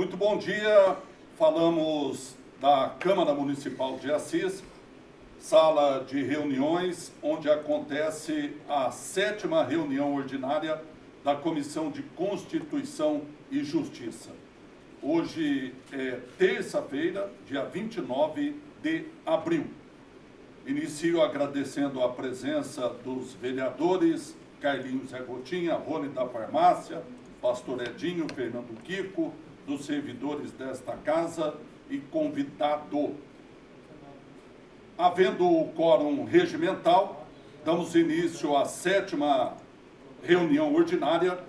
Muito bom dia. Falamos da Câmara Municipal de Assis, sala de reuniões, onde acontece a 7ª reunião ordinária da Comissão de Constituição e Justiça. Hoje é terça-feira, dia 29 de abril. Inicio agradecendo a presença dos vereadores Carlinhos Zé Gotinha, Rony da Farmácia, Pastor Edinho, Fernando Kiko, dos servidores desta casa e convidado. Havendo o quórum regimental, damos início à 7ª reunião ordinária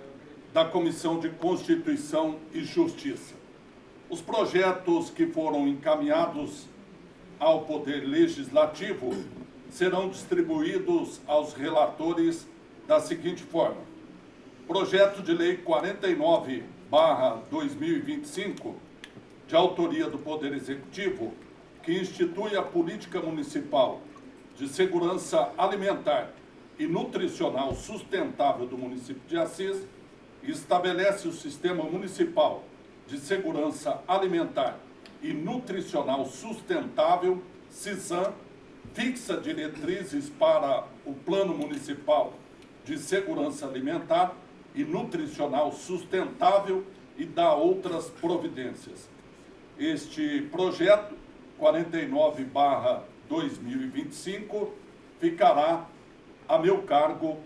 da Comissão de Constituição e Justiça. Os projetos que foram encaminhados ao Poder Legislativo serão distribuídos aos relatores da seguinte forma: projeto de lei 49/2025, de autoria do Poder Executivo, que institui a política municipal de segurança alimentar e nutricional sustentável do município de Assis e estabelece o Sistema Municipal de Segurança Alimentar e Nutricional Sustentável, SISAM, fixa diretrizes para o Plano Municipal de Segurança Alimentar e Nutricional Sustentável e dá outras providências. Este projeto, 49/2025, ficará a meu cargo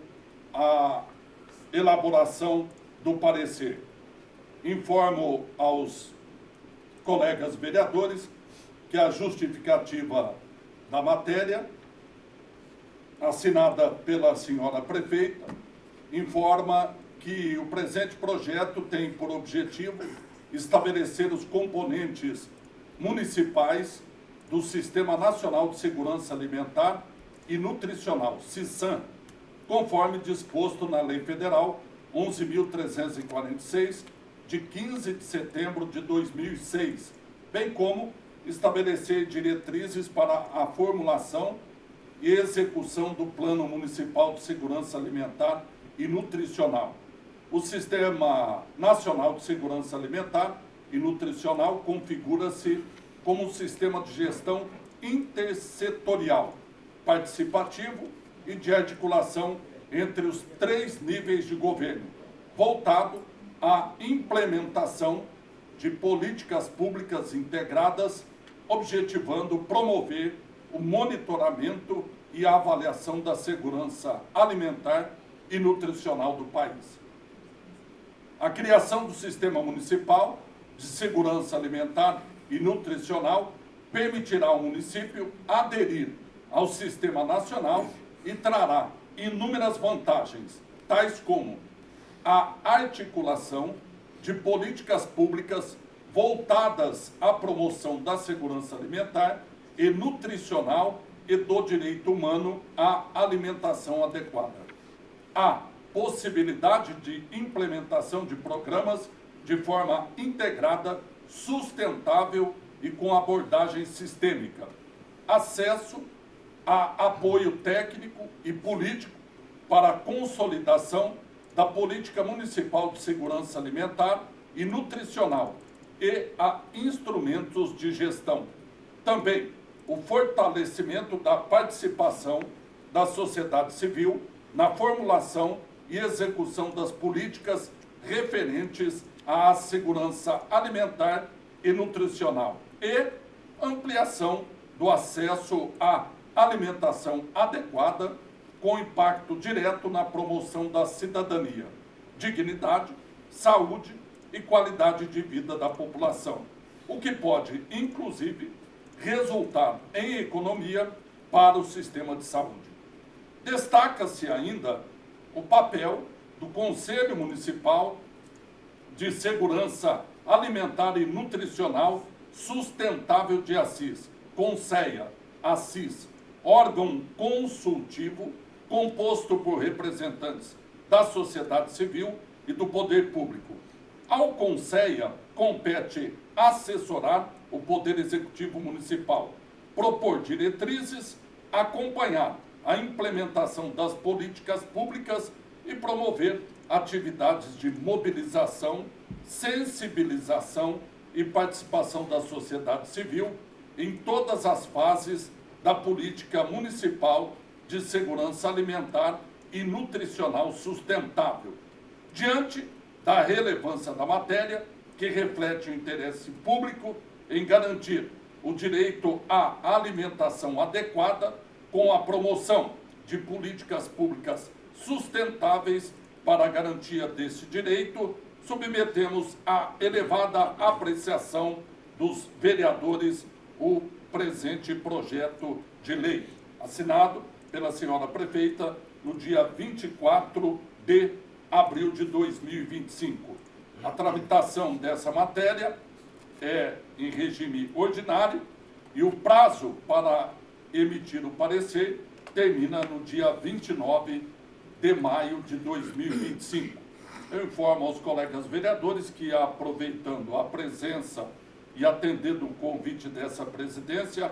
a elaboração do parecer. Informo aos colegas vereadores que a justificativa da matéria, assinada pela senhora prefeita, informa que o presente projeto tem por objetivo estabelecer os componentes municipais do Sistema Nacional de Segurança Alimentar e Nutricional, SISAM, conforme disposto na Lei Federal 11.346, de 15 de setembro de 2006, bem como estabelecer diretrizes para a formulação e execução do Plano Municipal de Segurança Alimentar e Nutricional. O Sistema Nacional de Segurança Alimentar e Nutricional configura-se como um sistema de gestão intersetorial, participativo e de articulação entre os 3 níveis de governo, voltado à implementação de políticas públicas integradas, objetivando promover o monitoramento e a avaliação da segurança alimentar e nutricional do país. A criação do Sistema Municipal de Segurança Alimentar e Nutricional permitirá ao município aderir ao Sistema Nacional e trará inúmeras vantagens, tais como a articulação de políticas públicas voltadas à promoção da segurança alimentar e nutricional e do direito humano à alimentação adequada. A possibilidade de implementação de programas de forma integrada, sustentável e com abordagem sistêmica. Acesso a apoio técnico e político para a consolidação da política municipal de segurança alimentar e nutricional e a instrumentos de gestão. Também o fortalecimento da participação da sociedade civil na formulação e execução das políticas referentes à segurança alimentar e nutricional e ampliação do acesso à alimentação adequada com impacto direto na promoção da cidadania, dignidade, saúde e qualidade de vida da população, o que pode, inclusive, resultar em economia para o sistema de saúde. Destaca-se ainda o papel do Conselho Municipal de Segurança Alimentar e Nutricional Sustentável de Assis, CONSEA, Assis, órgão consultivo composto por representantes da sociedade civil e do poder público. Ao CONSEA compete assessorar o Poder Executivo Municipal, propor diretrizes, acompanhar a implementação das políticas públicas e promover atividades de mobilização, sensibilização e participação da sociedade civil em todas as fases da política municipal de segurança alimentar e nutricional sustentável, diante da relevância da matéria, que reflete o interesse público em garantir o direito à alimentação adequada com a promoção de políticas públicas sustentáveis para a garantia desse direito, submetemos à elevada apreciação dos vereadores o presente projeto de lei, assinado pela senhora prefeita no dia 24 de abril de 2025. A tramitação dessa matéria é em regime ordinário e o prazo para emitir o parecer termina no dia 29 de maio de 2025. Eu informo aos colegas vereadores que, aproveitando a presença e atendendo o convite dessa presidência,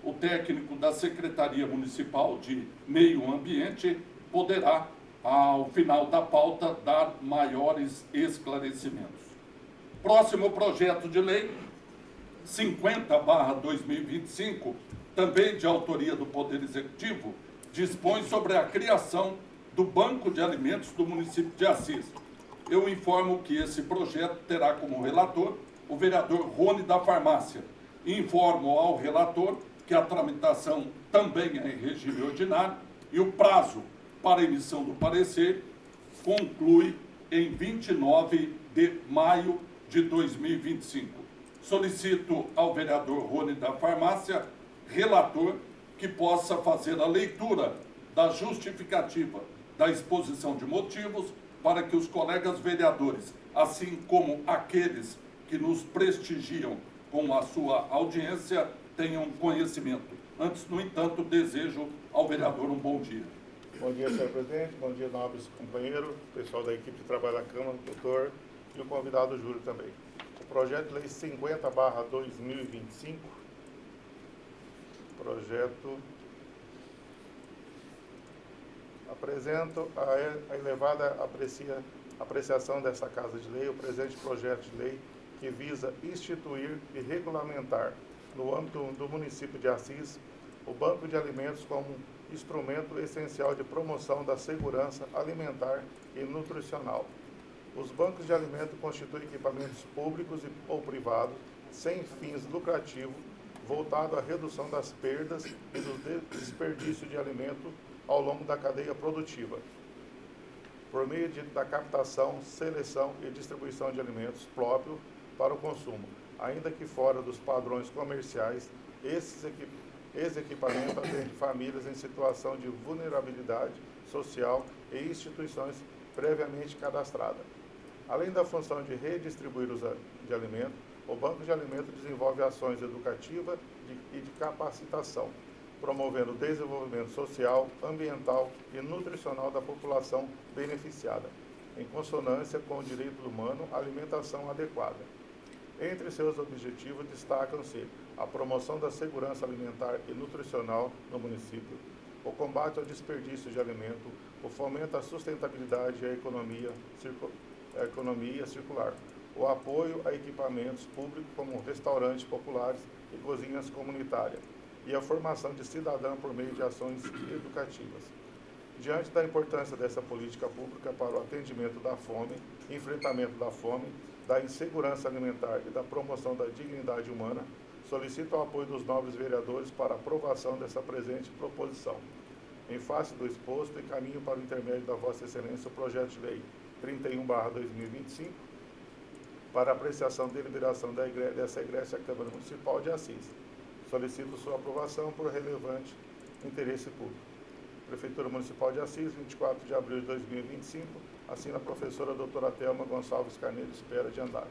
o técnico da Secretaria Municipal de Meio Ambiente poderá, ao final da pauta, dar maiores esclarecimentos. Próximo projeto de lei, 50/2025, também de autoria do Poder Executivo, dispõe sobre a criação do Banco de Alimentos do município de Assis. Eu informo que esse projeto terá como relator o vereador Rony da Farmácia. Informo ao relator que a tramitação também é em regime ordinário e o prazo para emissão do parecer conclui em 29 de maio de 2025. Solicito ao vereador Rony da Farmácia, relator, que possa fazer a leitura da justificativa da exposição de motivos para que os colegas vereadores, assim como aqueles que nos prestigiam com a sua audiência, tenham conhecimento. Antes, no entanto, desejo ao vereador um bom dia. Bom dia, senhor presidente. Bom dia, nobres companheiros, pessoal da equipe de trabalho da Câmara, doutor e o convidado Júlio também. O projeto de lei 50/2025, projeto apresento a elevada apreciação dessa Casa de Lei, o presente projeto de lei que visa instituir e regulamentar, no âmbito do município de Assis, o Banco de Alimentos como instrumento essencial de promoção da segurança alimentar e nutricional. Os bancos de alimentos constituem equipamentos públicos ou privados, sem fins lucrativos, voltados à redução das perdas e do desperdício de alimento ao longo da cadeia produtiva, por meio da captação, seleção e distribuição de alimentos próprios para o consumo, ainda que fora dos padrões comerciais. Esses equipamentos atendem famílias em situação de vulnerabilidade social e instituições previamente cadastradas. Além da função de redistribuir os de alimentos, o Banco de Alimentos desenvolve ações educativas e de capacitação, promovendo o desenvolvimento social, ambiental e nutricional da população beneficiada, em consonância com o direito humano à alimentação adequada. Entre seus objetivos destacam-se a promoção da segurança alimentar e nutricional no município, o combate ao desperdício de alimento, o fomento à sustentabilidade e à economia circular, o apoio a equipamentos públicos como restaurantes populares e cozinhas comunitárias, e a formação de cidadão por meio de ações educativas. Diante da importância dessa política pública para o atendimento da fome, enfrentamento da fome, da insegurança alimentar e da promoção da dignidade humana, solicito o apoio dos nobres vereadores para a aprovação dessa presente proposição. Em face do exposto, encaminho para o intermédio da Vossa Excelência o projeto de lei 31/2025, para apreciação e deliberação dessa Egrécia Câmara Municipal de Assis. Solicito sua aprovação por relevante interesse público. Prefeitura Municipal de Assis, 24 de abril de 2025, assina a professora doutora Thelma Gonçalves Carneiro Espera de Andrade.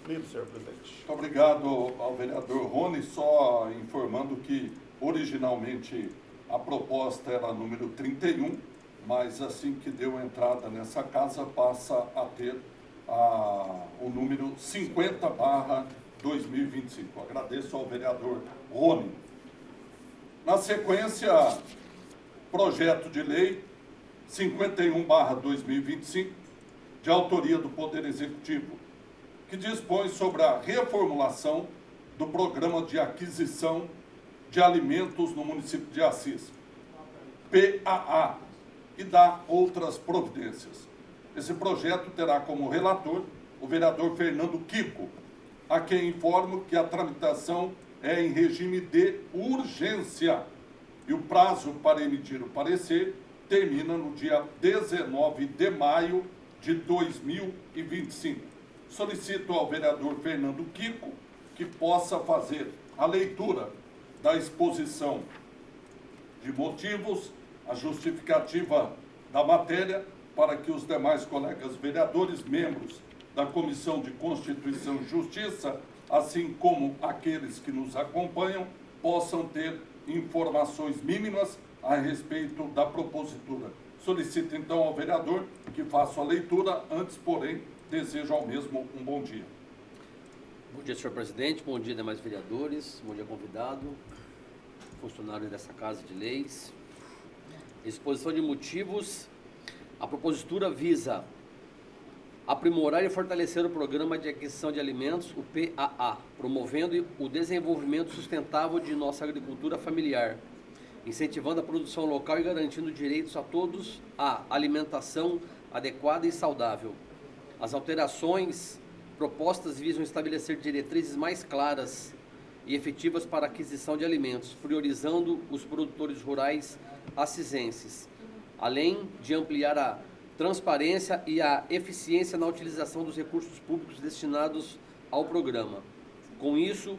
Livre, senhor presidente. Muito obrigado ao vereador Rony, só informando que originalmente a proposta era número 31, mas assim que deu entrada nessa casa passa a ter o número 50/2025. Agradeço ao vereador Rony. Na sequência, projeto de lei 51/2025, de autoria do Poder Executivo, que dispõe sobre a reformulação do Programa de Aquisição de Alimentos no município de Assis, PAA, e dá outras providências. Esse projeto terá como relator o vereador Fernando Kiko, a quem informo que a tramitação é em regime de urgência e o prazo para emitir o parecer termina no dia 19 de maio de 2025. Solicito ao vereador Fernando Kiko que possa fazer a leitura da exposição de motivos, a justificativa da matéria, para que os demais colegas vereadores, membros da Comissão de Constituição e Justiça, assim como aqueles que nos acompanham, possam ter informações mínimas a respeito da propositura. Solicito então ao vereador que faça a leitura, antes, porém, desejo ao mesmo um bom dia. Bom dia, senhor presidente, bom dia, demais vereadores, bom dia, convidado, funcionário dessa Casa de Leis. Exposição de motivos. A propositura visa aprimorar e fortalecer o Programa de Aquisição de Alimentos, o PAA, promovendo o desenvolvimento sustentável de nossa agricultura familiar, incentivando a produção local e garantindo direitos a todos à alimentação adequada e saudável. As alterações propostas visam estabelecer diretrizes mais claras e efetivas para a aquisição de alimentos, priorizando os produtores rurais assisenses, além de ampliar a transparência e a eficiência na utilização dos recursos públicos destinados ao programa. Com isso,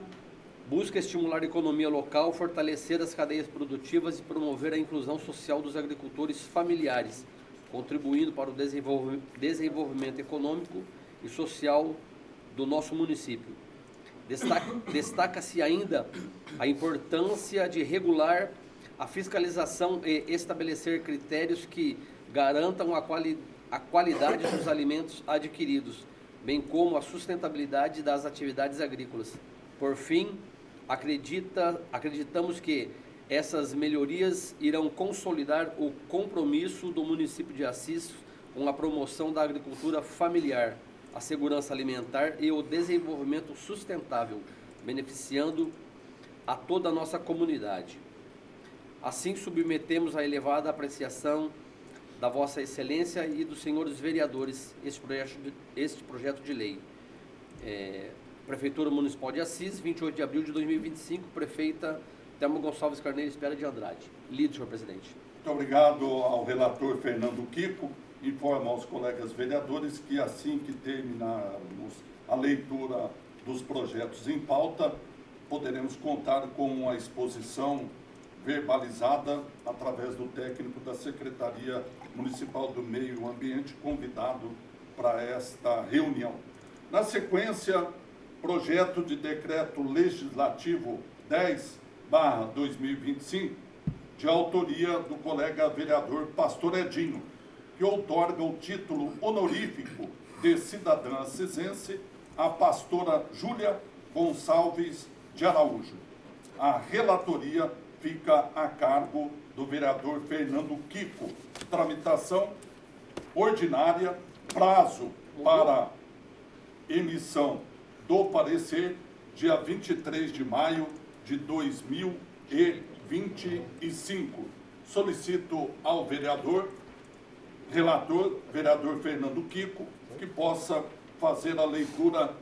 busca estimular a economia local, fortalecer as cadeias produtivas e promover a inclusão social dos agricultores familiares, contribuindo para o desenvolvimento econômico e social do nosso município. Destaca-se ainda a importância de regular a fiscalização e estabelecer critérios que garantam a qualidade dos alimentos adquiridos, bem como a sustentabilidade das atividades agrícolas. Por fim, acreditamos que essas melhorias irão consolidar o compromisso do município de Assis com a promoção da agricultura familiar, a segurança alimentar e o desenvolvimento sustentável, beneficiando a toda a nossa comunidade. Assim, submetemos à elevada apreciação da Vossa Excelência e dos senhores vereadores este projeto de lei. Prefeitura Municipal de Assis, 28 de abril de 2025, prefeita Thelma Gonçalves Carneiro Espera de Andrade. Lido, senhor presidente. Muito obrigado ao relator Fernando Kiko. Informo aos colegas vereadores que assim que terminarmos a leitura dos projetos em pauta, poderemos contar com uma exposição verbalizada através do técnico da Secretaria Municipal do Meio Ambiente, convidado para esta reunião. Na sequência, projeto de decreto legislativo 10/2025, de autoria do colega vereador Pastor Edinho, que outorga o título honorífico de cidadã assisense à pastora Júlia Gonçalves de Araújo. A relatoria fica a cargo do vereador Fernando Kiko. Tramitação ordinária, prazo para emissão do parecer, dia 23 de maio de 2025. Solicito ao relator, vereador Fernando Kiko, que possa fazer a leitura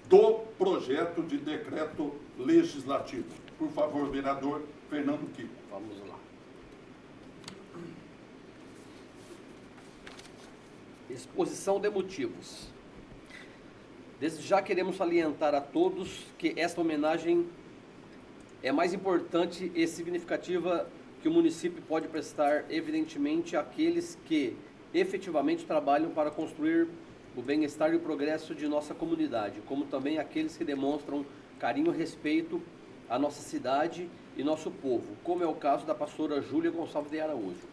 do projeto de decreto legislativo. Por favor, vereador Fernando Kiko. Vamos lá. Exposição de motivos. Desde já queremos salientar a todos que esta homenagem é mais importante e significativa que o município pode prestar, evidentemente, àqueles que efetivamente trabalham para construir o bem-estar e o progresso de nossa comunidade, como também aqueles que demonstram carinho e respeito à nossa cidade e nosso povo, como é o caso da pastora Júlia Gonçalves de Araújo.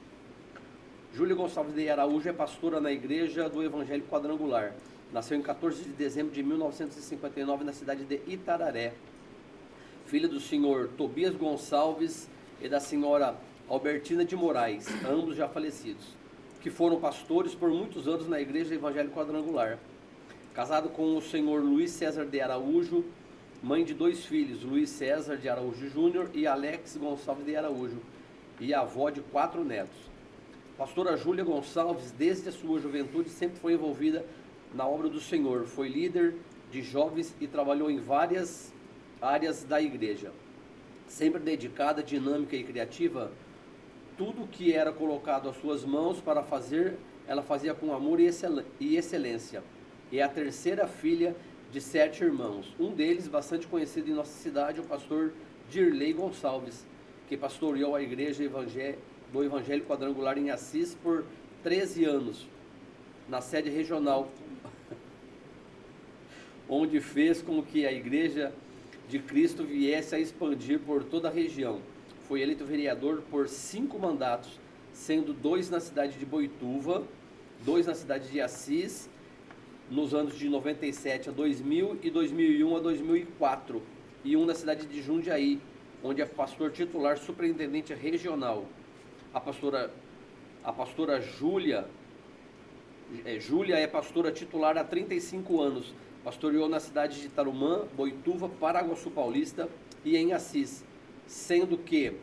Júlia Gonçalves de Araújo é pastora na Igreja do Evangelho Quadrangular. Nasceu em 14 de dezembro de 1959 na cidade de Itararé. Filha do senhor Tobias Gonçalves e da senhora Albertina de Moraes, ambos já falecidos, que foram pastores por muitos anos na Igreja Evangélica Quadrangular. Casado com o senhor Luiz César de Araújo, mãe de 2 filhos, Luiz César de Araújo Júnior e Alex Gonçalves de Araújo, e avó de 4 netos. Pastora Júlia Gonçalves, desde a sua juventude, sempre foi envolvida na obra do Senhor. Foi líder de jovens e trabalhou em várias áreas da igreja. Sempre dedicada, dinâmica e criativa, tudo que era colocado às suas mãos para fazer, ela fazia com amor e excelência. É a terceira filha de 7 irmãos. Um deles, bastante conhecido em nossa cidade, o pastor Dirley Gonçalves, que pastoreou a igreja do Evangelho Quadrangular em Assis por 13 anos, na sede regional, onde fez com que a igreja de Cristo viesse a expandir por toda a região. Foi eleito vereador por 5 mandatos, sendo 2 na cidade de Boituva, 2 na cidade de Assis, nos anos de 97 a 2000 e 2001 a 2004, e 1 na cidade de Jundiaí, onde é pastor titular superintendente regional. A pastora Júlia é pastora titular há 35 anos. Pastoreou na cidade de Tarumã, Boituva, Paraguaçu Paulista e em Assis, sendo que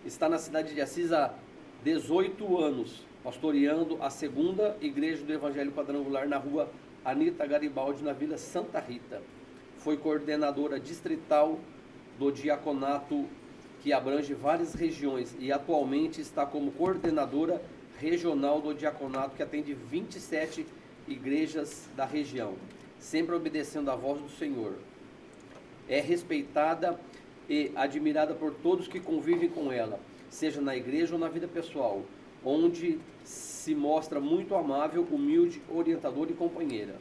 está na cidade de Assis há 18 anos, pastoreando a 2ª Igreja do Evangelho Quadrangular na rua Anita Garibaldi, na Vila Santa Rita. Foi coordenadora distrital do diaconato, que abrange várias regiões, e atualmente está como coordenadora regional do diaconato, que atende 27 igrejas da região, sempre obedecendo à voz do Senhor. É respeitada e admirada por todos que convivem com ela, seja na igreja ou na vida pessoal, onde se mostra muito amável, humilde, orientadora e companheira.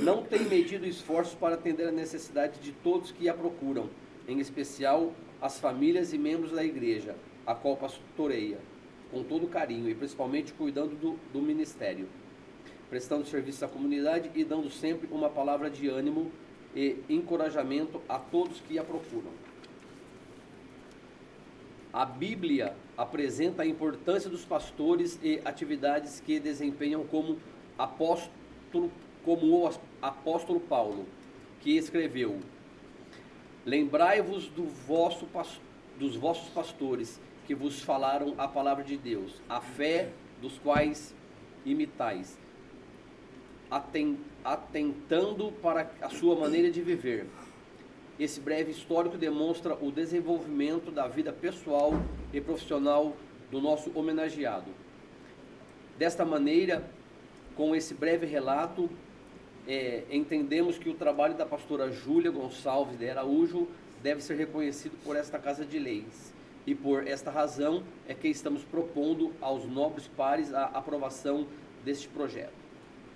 Não tem medido esforços para atender a necessidade de todos que a procuram, em especial as famílias e membros da igreja, a qual pastoreia, com todo carinho e principalmente cuidando do ministério, prestando serviço à comunidade e dando sempre uma palavra de ânimo e encorajamento a todos que a procuram. A Bíblia apresenta a importância dos pastores e atividades que desempenham como o apóstolo Paulo, que escreveu: lembrai-vos dos vossos pastores, que vos falaram a palavra de Deus, a fé dos quais imitais, atentando para a sua maneira de viver. Esse breve histórico demonstra o desenvolvimento da vida pessoal e profissional do nosso homenageado. Desta maneira, com esse breve relato, entendemos que o trabalho da pastora Júlia Gonçalves de Araújo deve ser reconhecido por esta Casa de Leis. E por esta razão é que estamos propondo aos nobres pares a aprovação deste projeto.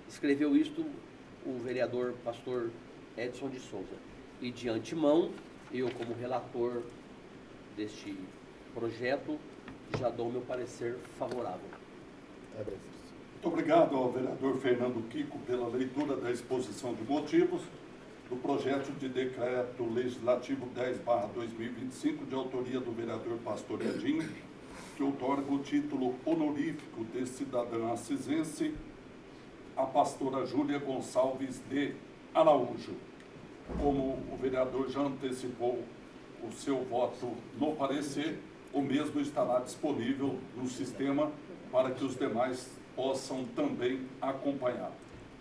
Escreveu isto o vereador pastor Edson de Souza. E de antemão, eu como relator deste projeto, já dou meu parecer favorável. Muito obrigado ao vereador Fernando Kiko pela leitura da exposição de motivos do projeto de decreto legislativo 10/2025, de autoria do vereador Pastor Edinho, que outorga o título honorífico de cidadã assisense à pastora Júlia Gonçalves de Araújo. Como o vereador já antecipou o seu voto no parecer, o mesmo estará disponível no sistema para que os demais possam também acompanhar.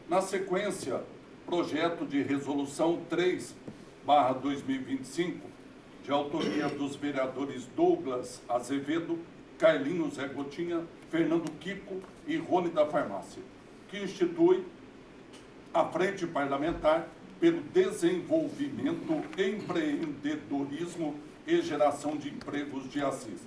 Na sequência, projeto de resolução 3/2025, de autoria dos vereadores Douglas Azevedo, Carlinhos Zé Gotinha, Fernando Kiko e Rony da Farmácia, que institui a Frente Parlamentar pelo Desenvolvimento, Empreendedorismo e Geração de Empregos de Assis.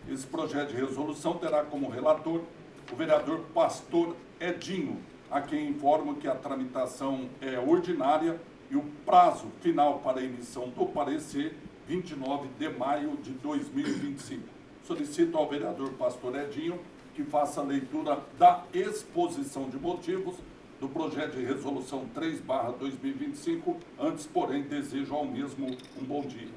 Esse projeto de resolução terá como relator o vereador Pastor Edinho, a quem informo que a tramitação é ordinária e o prazo final para a emissão do parecer, 29 de maio de 2025. Solicito ao vereador Pastor Edinho que faça a leitura da exposição de motivos do projeto de resolução 3/2025. Antes, porém, desejo ao mesmo um bom dia.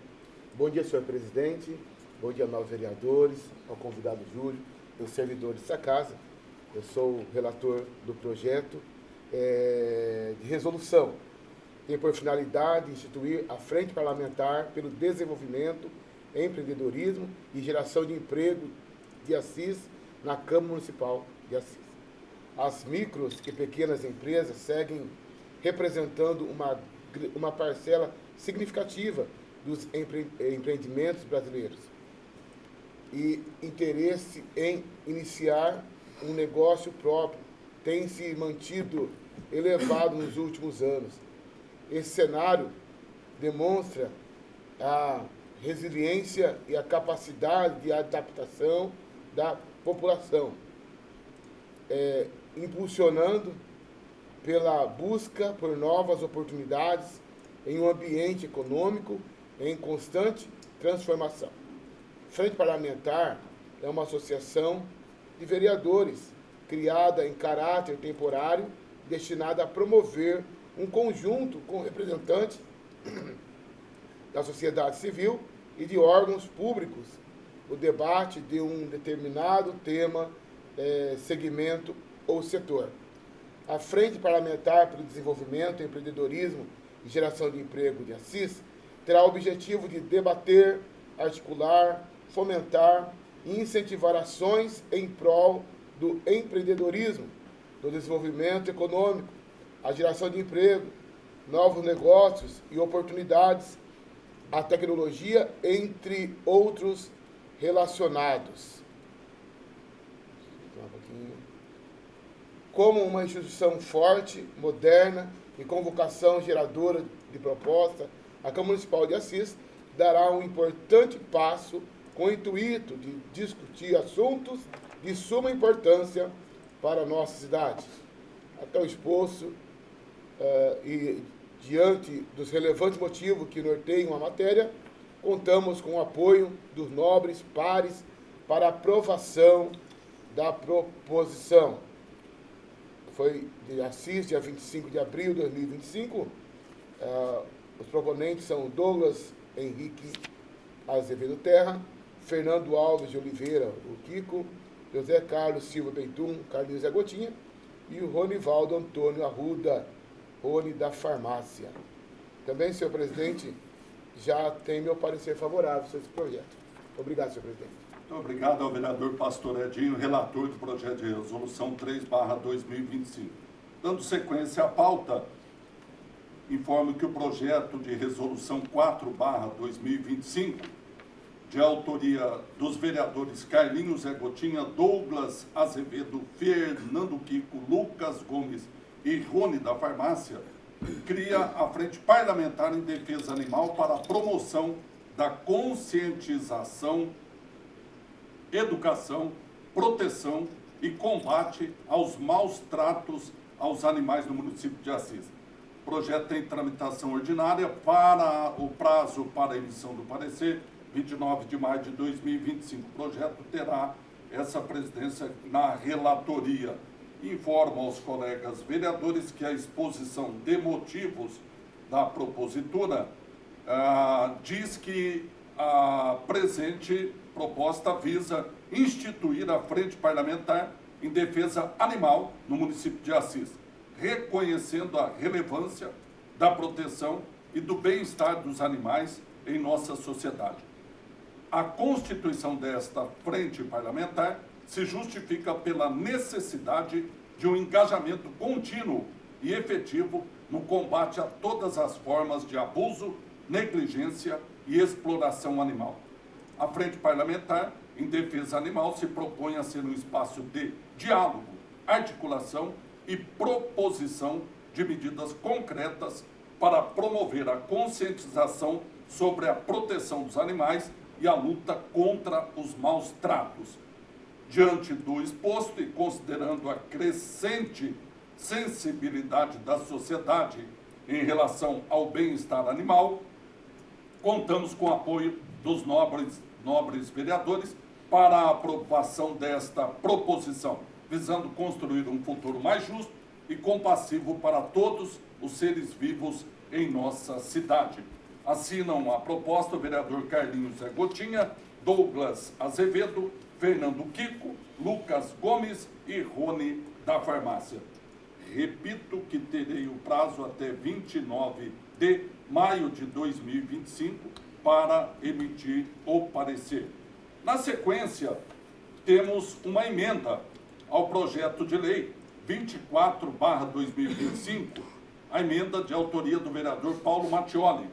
Bom dia, senhor presidente. Bom dia, aos vereadores, ao convidado Júlio, aos servidores dessa casa. Eu sou o relator do projeto. de resolução tem por finalidade instituir a Frente Parlamentar pelo Desenvolvimento, Empreendedorismo e Geração de Emprego de Assis na Câmara Municipal de Assis. As micros e pequenas empresas seguem representando uma parcela significativa dos empreendimentos brasileiros e interesse em iniciar um negócio próprio tem se mantido elevado nos últimos anos. Esse cenário demonstra a resiliência e a capacidade de adaptação da população, impulsionando pela busca por novas oportunidades em um ambiente econômico em constante transformação. Frente Parlamentar é uma associação de vereadores criada em caráter temporário, destinada a promover um conjunto com representantes da sociedade civil e de órgãos públicos, o debate de um determinado tema, segmento ou setor. A Frente Parlamentar pelo Desenvolvimento, Empreendedorismo e Geração de Emprego de Assis terá o objetivo de debater, articular, fomentar e incentivar ações em prol do empreendedorismo, do desenvolvimento econômico, a geração de emprego, novos negócios e oportunidades, a tecnologia, entre outros relacionados. Como uma instituição forte, moderna e com vocação geradora de proposta, a Câmara Municipal de Assis dará um importante passo com o intuito de discutir assuntos de suma importância para a nossa cidade. Até o exposto e diante dos relevantes motivos que norteiam a matéria, contamos com o apoio dos nobres pares para a aprovação da proposição. Foi de Assis, dia 25 de abril de 2025. Os proponentes são Douglas Henrique Azevedo Terra, Fernando Alves de Oliveira, o Kiko, José Carlos Silva Beitum, Carlinhos Zé Gotinha, e o Ronivaldo Antônio Arruda, Rony da Farmácia. Também, senhor presidente, já tem meu parecer favorável sobre esse projeto. Obrigado, senhor presidente. Muito obrigado ao vereador Pastor Edinho, relator do projeto de resolução 3/2025. Dando sequência à pauta, informo que o projeto de resolução 4/2025, de autoria dos vereadores Carlinhos Zé Gotinha, Douglas Azevedo, Fernando Kiko, Lucas Gomes e Rony da Farmácia, cria a Frente Parlamentar em Defesa Animal para a promoção da conscientização, educação, proteção e combate aos maus tratos aos animais no município de Assis. O projeto tem tramitação ordinária para o prazo para emissão do parecer, 29 de maio de 2025. O projeto terá essa presidência na relatoria. Informo aos colegas vereadores que a exposição de motivos da propositura diz que a presente proposta visa instituir a Frente Parlamentar em Defesa Animal no município de Assis, reconhecendo a relevância da proteção e do bem-estar dos animais em nossa sociedade. A constituição desta Frente Parlamentar se justifica pela necessidade de um engajamento contínuo e efetivo no combate a todas as formas de abuso, negligência e exploração animal. A Frente Parlamentar em Defesa Animal se propõe a ser um espaço de diálogo, articulação e proposição de medidas concretas para promover a conscientização sobre a proteção dos animais e a luta contra os maus tratos. Diante do exposto e considerando a crescente sensibilidade da sociedade em relação ao bem-estar animal, contamos com o apoio dos nobres vereadores para a aprovação desta proposição, visando construir um futuro mais justo e compassivo para todos os seres vivos em nossa cidade. Assinam a proposta o vereador Carlinhos Zé Gotinha, Douglas Azevedo, Fernando Kiko, Lucas Gomes e Rony da Farmácia. repito que terei o prazo até 29 de maio de 2025 para emitir o parecer. Na sequência, temos uma emenda ao projeto de lei 24/2025, a emenda de autoria do vereador Paulo Mattioli,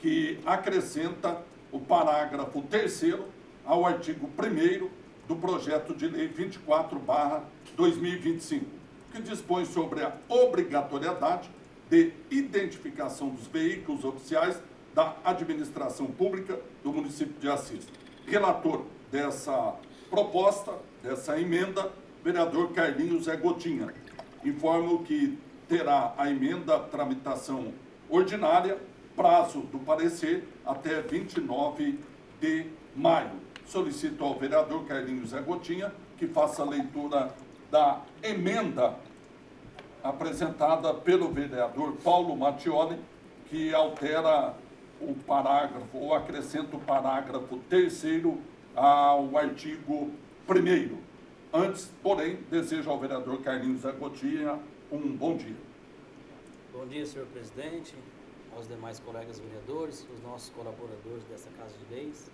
que acrescenta o parágrafo 3º ao artigo 1º do projeto de lei 24/2025, que dispõe sobre a obrigatoriedade de identificação dos veículos oficiais da administração pública do município de Assis. Relator dessa proposta, dessa emenda, vereador Carlinhos Zé Gotinha. Informo que terá a emenda tramitação ordinária, prazo do parecer até 29 de maio. Solicito ao vereador Carlinhos Zé Gotinha que faça a leitura da emenda apresentada pelo vereador Paulo Mattioli, que altera o parágrafo, ou acrescenta o parágrafo 3º ao artigo 1º. Antes, porém, desejo ao vereador Carlinhos Zé Gotinha um bom dia. Bom dia, senhor presidente, aos demais colegas vereadores, os nossos colaboradores dessa Casa de Leis,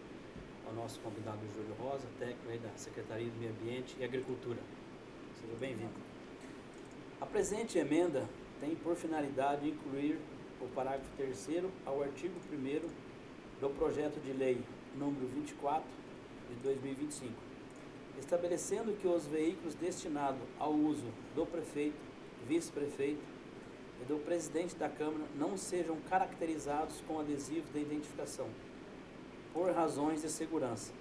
ao nosso convidado Júlio Rosa, técnico aí da Secretaria do Meio Ambiente e Agricultura. Seja bem-vindo. A presente emenda tem por finalidade incluir o parágrafo 3º ao artigo 1º do projeto de lei número 24 de 2025, estabelecendo que os veículos destinados ao uso do prefeito, vice-prefeito e do presidente da Câmara não sejam caracterizados com adesivos de identificação, por razões de segurança.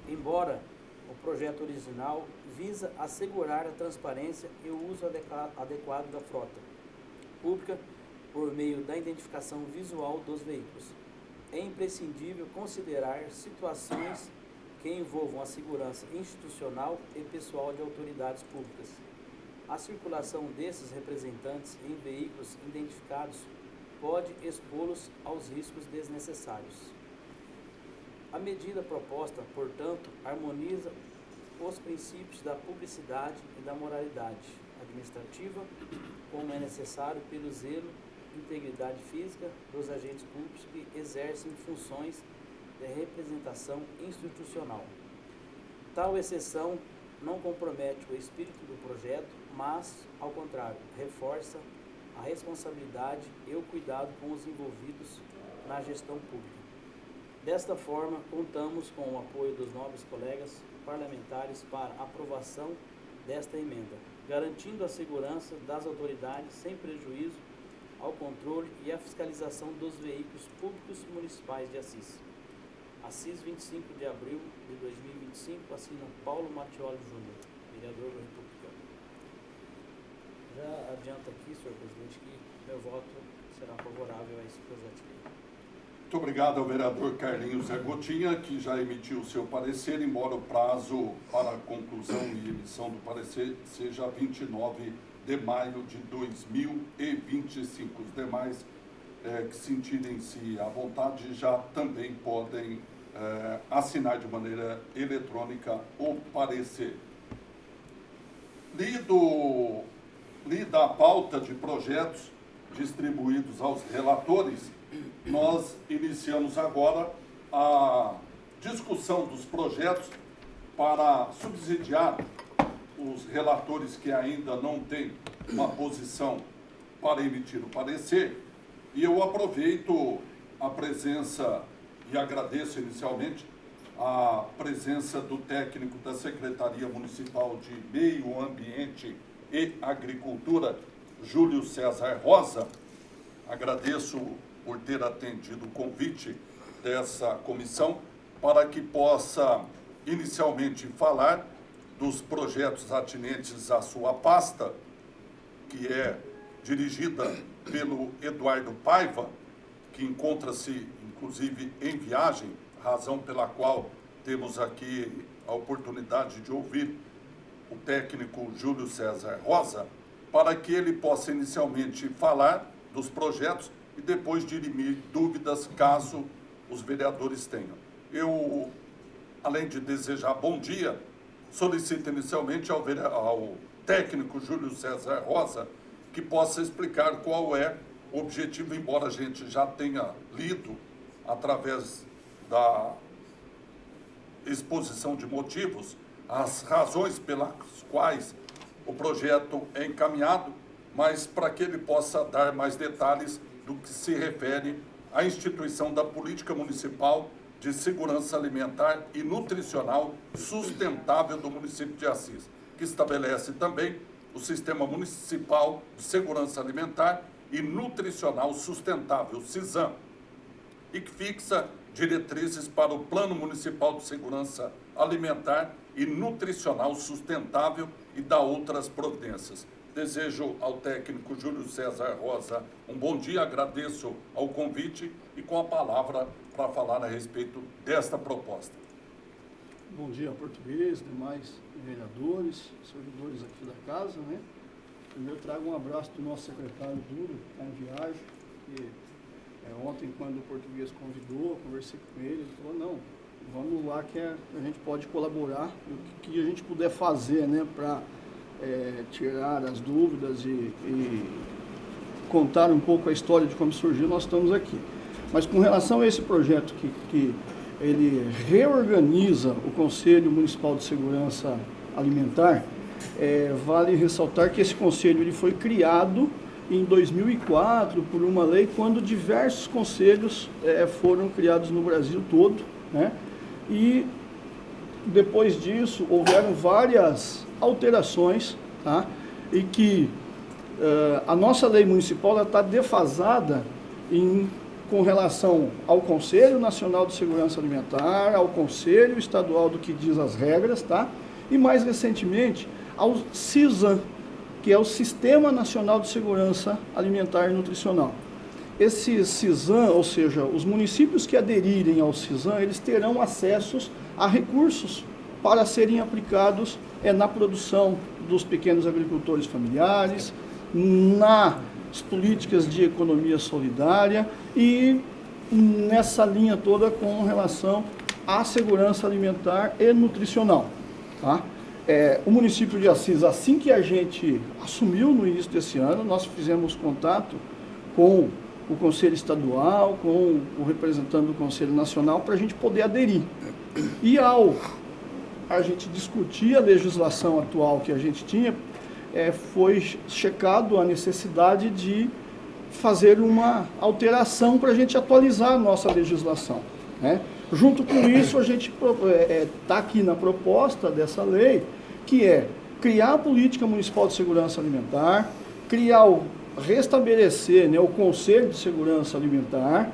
Embora o projeto original visa assegurar a transparência e o uso adequado da frota pública por meio da identificação visual dos veículos, é imprescindível considerar situações que envolvam a segurança institucional e pessoal de autoridades públicas. A circulação desses representantes em veículos identificados pode expô-los aos riscos desnecessários. A medida proposta, portanto, harmoniza os princípios da publicidade e da moralidade administrativa, como é necessário pelo zelo e integridade física dos agentes públicos que exercem funções de representação institucional. Tal exceção não compromete o espírito do projeto, mas, ao contrário, reforça a responsabilidade e o cuidado com os envolvidos na gestão pública. Desta forma, contamos com o apoio dos nobres colegas parlamentares para aprovação desta emenda, garantindo a segurança das autoridades sem prejuízo ao controle e à fiscalização dos veículos públicos municipais de Assis. Assis, 25 de abril de 2025, assina Paulo Mattioli Júnior, vereador republicano. Já adianto aqui, senhor presidente, que meu voto será favorável a esse projeto de lei. Muito obrigado ao vereador Carlinhos Zé Gotinha, que já emitiu o seu parecer, embora o prazo para a conclusão e emissão do parecer seja 29 de maio de 2025. Os demais que sentirem-se à vontade já também podem assinar de maneira eletrônica o parecer. Lida a pauta de projetos distribuídos aos relatores, nós iniciamos agora a discussão dos projetos para subsidiar os relatores que ainda não têm uma posição para emitir o parecer. E eu aproveito a presença e agradeço inicialmente a presença do técnico da Secretaria Municipal de Meio Ambiente e Agricultura, Júlio César Rosa. Agradeço por ter atendido o convite dessa comissão para que possa inicialmente falar dos projetos atinentes à sua pasta, que é dirigida pelo Eduardo Paiva, que encontra-se, inclusive, em viagem, razão pela qual temos aqui a oportunidade de ouvir o técnico Júlio César Rosa, para que ele possa inicialmente falar dos projetos e depois dirimir dúvidas, caso os vereadores tenham. Eu, além de desejar bom dia, solicito inicialmente ao técnico Júlio César Rosa, que possa explicar qual é o objetivo, embora a gente já tenha lido através da exposição de motivos, as razões pelas quais o projeto é encaminhado, mas para que ele possa dar mais detalhes do que se refere à instituição da política municipal de segurança alimentar e nutricional sustentável do município de Assis, que estabelece também o Sistema Municipal de Segurança Alimentar e Nutricional Sustentável, SISAM, e que fixa diretrizes para o Plano Municipal de Segurança Alimentar e Nutricional Sustentável e dá outras providências. Desejo ao técnico Júlio César Rosa um bom dia, agradeço ao convite e com a palavra para falar a respeito desta proposta. Bom dia, português, demais vereadores, servidores aqui da casa, né? Primeiro trago um abraço do nosso secretário Duro, que está em viagem, e ontem, quando o português convidou, conversei com ele, ele falou, não, vamos lá que a gente pode colaborar, o que a gente puder fazer, né, para tirar as dúvidas e contar um pouco a história de como surgiu, nós estamos aqui. Mas com relação a esse projeto que ele reorganiza o Conselho Municipal de Segurança Alimentar, vale ressaltar que esse conselho ele foi criado em 2004 por uma lei, quando diversos conselhos foram criados no Brasil todo, né? E depois disso houveram várias alterações, tá? E que a nossa lei municipal está defasada com relação ao Conselho Nacional de Segurança Alimentar, ao Conselho Estadual do que diz as regras, tá? E mais recentemente ao SISAM, que é o Sistema Nacional de Segurança Alimentar e Nutricional. Esse SISAM, ou seja, os municípios que aderirem ao SISAM, eles terão acessos a recursos para serem aplicados na produção dos pequenos agricultores familiares, nas políticas de economia solidária e nessa linha toda com relação à segurança alimentar e nutricional, tá? O município de Assis, assim que a gente assumiu no início desse ano, nós fizemos contato com o Conselho Estadual, com o representante do Conselho Nacional, para a gente poder aderir. E ao a gente discutir a legislação atual que a gente tinha, foi checado a necessidade de fazer uma alteração para a gente atualizar a nossa legislação, né? Junto com isso, a gente está aqui na proposta dessa lei, que é criar a Política Municipal de Segurança Alimentar, restabelecer, né, o Conselho de Segurança Alimentar,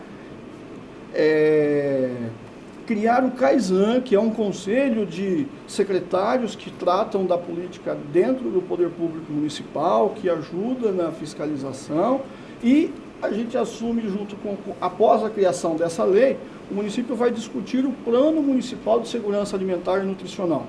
criar o CAISAN, que é um conselho de secretários que tratam da política dentro do Poder Público Municipal, que ajuda na fiscalização, e a gente assume após a criação dessa lei, o município vai discutir o Plano Municipal de Segurança Alimentar e Nutricional,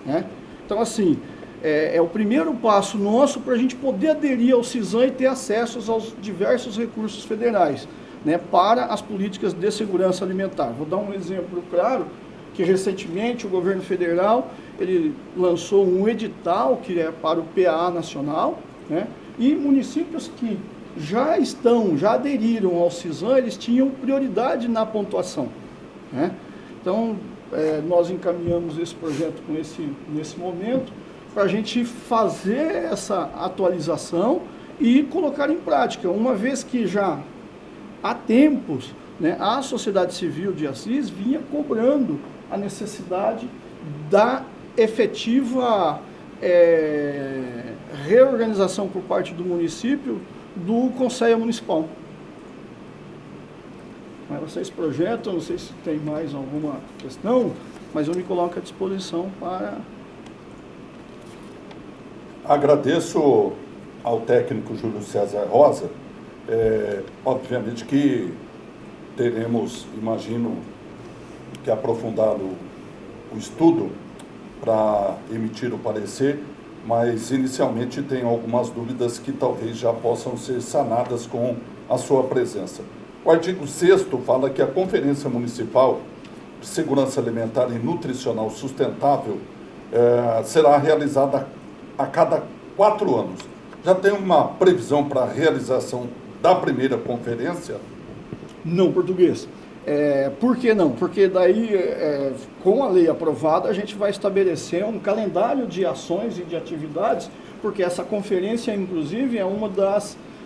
né? Então, assim, é o primeiro passo nosso para a gente poder aderir ao SISAM e ter acesso aos diversos recursos federais, né, para as políticas de segurança alimentar. Vou dar um exemplo claro, que recentemente o governo federal ele lançou um edital que é para o PAA nacional, né, e municípios que já aderiram ao SISAM, eles tinham prioridade na pontuação, né? Então, nós encaminhamos esse projeto nesse momento para a gente fazer essa atualização e colocar em prática, uma vez que já há tempos, né, a sociedade civil de Assis vinha cobrando a necessidade da efetiva reorganização por parte do município do Conselho Municipal. Com relação a esse projeto, eu não sei se tem mais alguma questão, mas eu me coloco à disposição para... Agradeço ao técnico Júlio César Rosa. Obviamente que teremos, imagino, que aprofundar o estudo para emitir o parecer, mas inicialmente tenho algumas dúvidas que talvez já possam ser sanadas com a sua presença. O artigo 6º fala que a Conferência Municipal de Segurança Alimentar e Nutricional Sustentável será realizada a cada 4 anos. Já tem uma previsão para a realização da primeira conferência? Não, português. Por que não? Porque daí, com a lei aprovada, a gente vai estabelecer um calendário de ações e de atividades, porque essa conferência, inclusive, é uma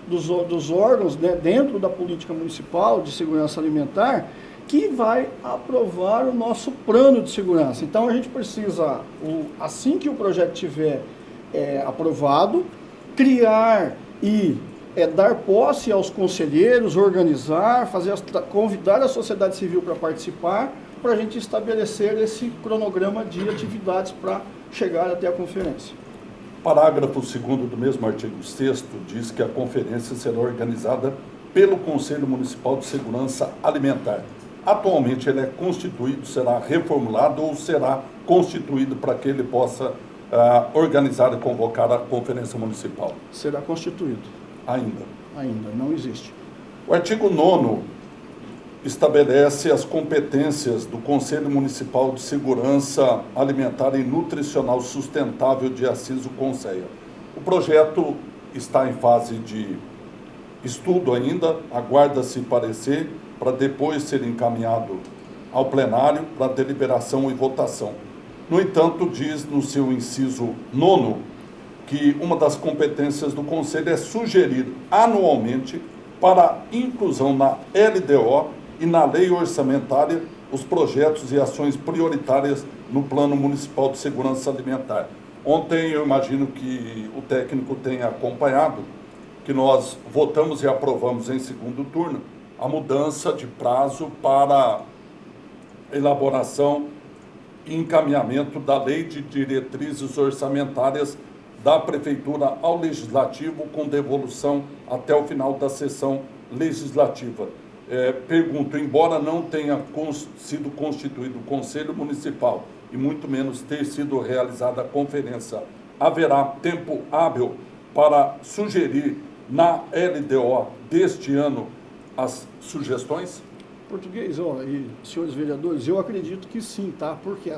dos órgãos, né, dentro da política municipal de segurança alimentar, que vai aprovar o nosso plano de segurança. Então, a gente precisa, assim que o projeto estiver aprovado, criar e dar posse aos conselheiros, organizar, convidar a sociedade civil para participar, para a gente estabelecer esse cronograma de atividades para chegar até a conferência. Parágrafo 2º do mesmo artigo 6º diz que a conferência será organizada pelo Conselho Municipal de Segurança Alimentar. Atualmente ele é constituído, será reformulado ou será constituído para que ele possa organizar e convocar a conferência municipal? Será constituído. Ainda, não existe. O artigo 9º estabelece as competências do Conselho Municipal de Segurança Alimentar e Nutricional Sustentável de Assis do Conceia. O projeto está em fase de estudo ainda, aguarda-se parecer para depois ser encaminhado ao plenário para deliberação e votação. No entanto, diz no seu inciso 9º que uma das competências do Conselho é sugerir anualmente para inclusão na LDO e na lei orçamentária os projetos e ações prioritárias no Plano Municipal de Segurança Alimentar. Ontem, eu imagino que o técnico tenha acompanhado, que nós votamos e aprovamos em segundo turno a mudança de prazo para elaboração e encaminhamento da Lei de Diretrizes Orçamentárias da Prefeitura ao Legislativo, com devolução até o final da sessão legislativa. Pergunto, embora não tenha sido constituído o Conselho Municipal e muito menos ter sido realizada a conferência, haverá tempo hábil para sugerir na LDO deste ano as sugestões? Português, e senhores vereadores, eu acredito que sim, tá? Porque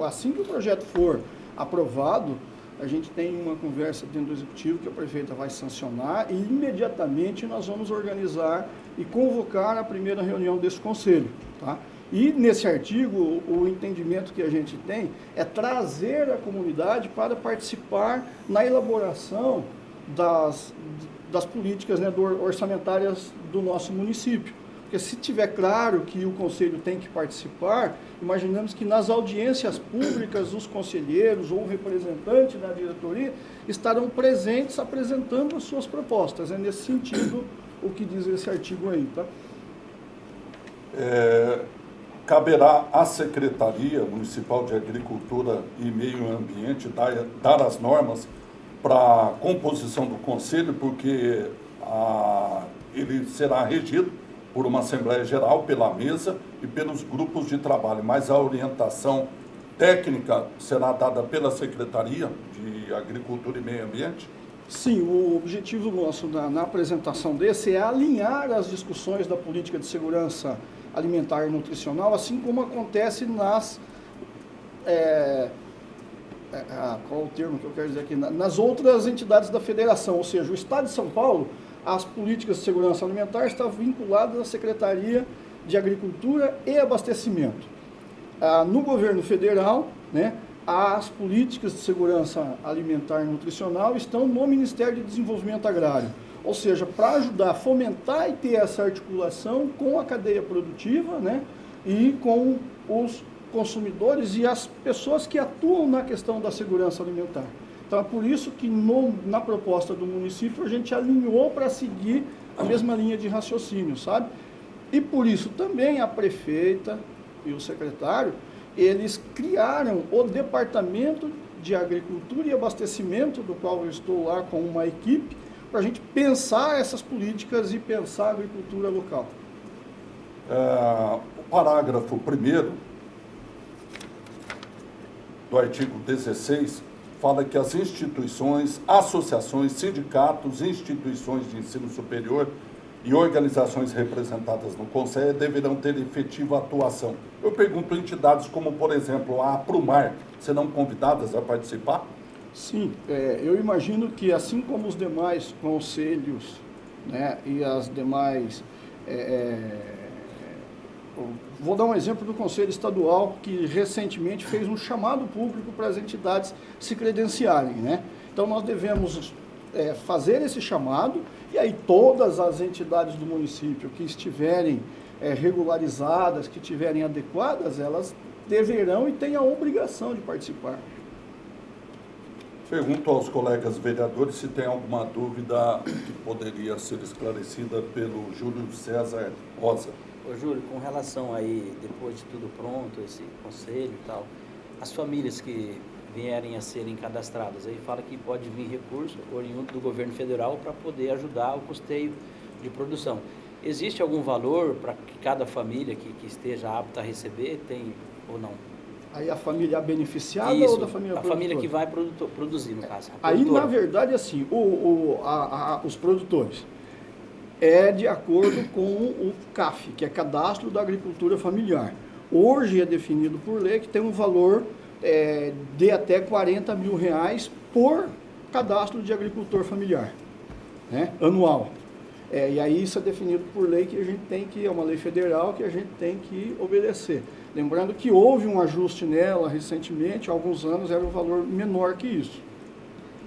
assim que o projeto for aprovado, a gente tem uma conversa dentro do Executivo que a prefeita vai sancionar e imediatamente nós vamos organizar e convocar a primeira reunião desse conselho, tá? E nesse artigo, o entendimento que a gente tem é trazer a comunidade para participar na elaboração das políticas, né, orçamentárias do nosso município. Porque se tiver claro que o conselho tem que participar, imaginamos que nas audiências públicas os conselheiros ou o representante da diretoria estarão presentes apresentando as suas propostas. É nesse sentido o que diz esse artigo aí, tá? Caberá à Secretaria Municipal de Agricultura e Meio Ambiente dar as normas para a composição do conselho, porque ele será regido por uma Assembleia Geral, pela mesa e pelos grupos de trabalho, mas a orientação técnica será dada pela Secretaria de Agricultura e Meio Ambiente? Sim, o objetivo nosso na apresentação desse é alinhar as discussões da política de segurança alimentar e nutricional, assim como acontece qual o termo que eu quero dizer aqui? Nas outras entidades da federação, ou seja, o Estado de São Paulo, as políticas de segurança alimentar estão vinculadas à Secretaria de Agricultura e Abastecimento. No governo federal, né, as políticas de segurança alimentar e nutricional estão no Ministério de Desenvolvimento Agrário. Ou seja, para ajudar a fomentar e ter essa articulação com a cadeia produtiva, né, e com os consumidores e as pessoas que atuam na questão da segurança alimentar. Então, é por isso que na proposta do município a gente alinhou para seguir a mesma linha de raciocínio, sabe? E por isso também a prefeita e o secretário, eles criaram o Departamento de Agricultura e Abastecimento, do qual eu estou lá com uma equipe, para a gente pensar essas políticas e pensar a agricultura local. O parágrafo 1º do artigo 16 fala que as instituições, associações, sindicatos, instituições de ensino superior e organizações representadas no Conselho deverão ter efetiva atuação. Eu pergunto, entidades como, por exemplo, a Aprumar, serão convidadas a participar? Sim, eu imagino que assim como os demais conselhos, né, e as demais... vou dar um exemplo do Conselho Estadual, que recentemente fez um chamado público para as entidades se credenciarem, né? Então nós devemos fazer esse chamado, e aí todas as entidades do município que estiverem regularizadas, que estiverem adequadas, elas deverão e têm a obrigação de participar. Pergunto aos colegas vereadores se tem alguma dúvida que poderia ser esclarecida pelo Júlio César Rosa. Ô Júlio, com relação aí, depois de tudo pronto, esse conselho e tal, as famílias que vierem a serem cadastradas, aí fala que pode vir recurso oriundo do governo federal para poder ajudar o custeio de produção. Existe algum valor para que cada família que esteja apta a receber tem ou não? Aí a família beneficiada Isso, ou da família a produtora? família que vai produzir, no caso. Aí, na verdade, assim, os produtores é de acordo com o CAF, que é Cadastro da Agricultura Familiar. Hoje é definido por lei que tem um valor de até R$40 mil por cadastro de agricultor familiar, né, anual. E aí isso é definido por lei que a gente tem que, é uma lei federal que a gente tem que obedecer. Lembrando que houve um ajuste nela recentemente, há alguns anos era um valor menor que isso.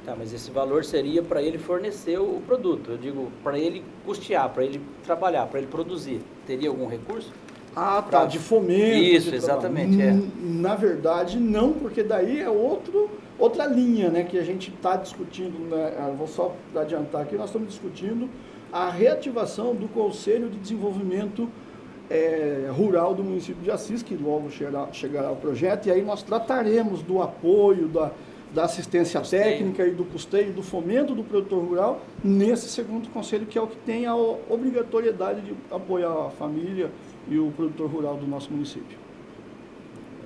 Tá, mas esse valor seria para ele fornecer o produto, eu digo, para ele custear, para ele trabalhar, para ele produzir. Teria algum recurso? Ah, tá, de fomento. Isso, de exatamente, Na verdade, não, porque daí é outra linha, né, que a gente está discutindo, né, vou só adiantar aqui, nós estamos discutindo a reativação do Conselho de Desenvolvimento Rural do município de Assis, que logo chegará o projeto, e aí nós trataremos do apoio, da assistência técnica e do custeio, do fomento do produtor rural, nesse segundo conselho, que é o que tem a obrigatoriedade de apoiar a família e o produtor rural do nosso município.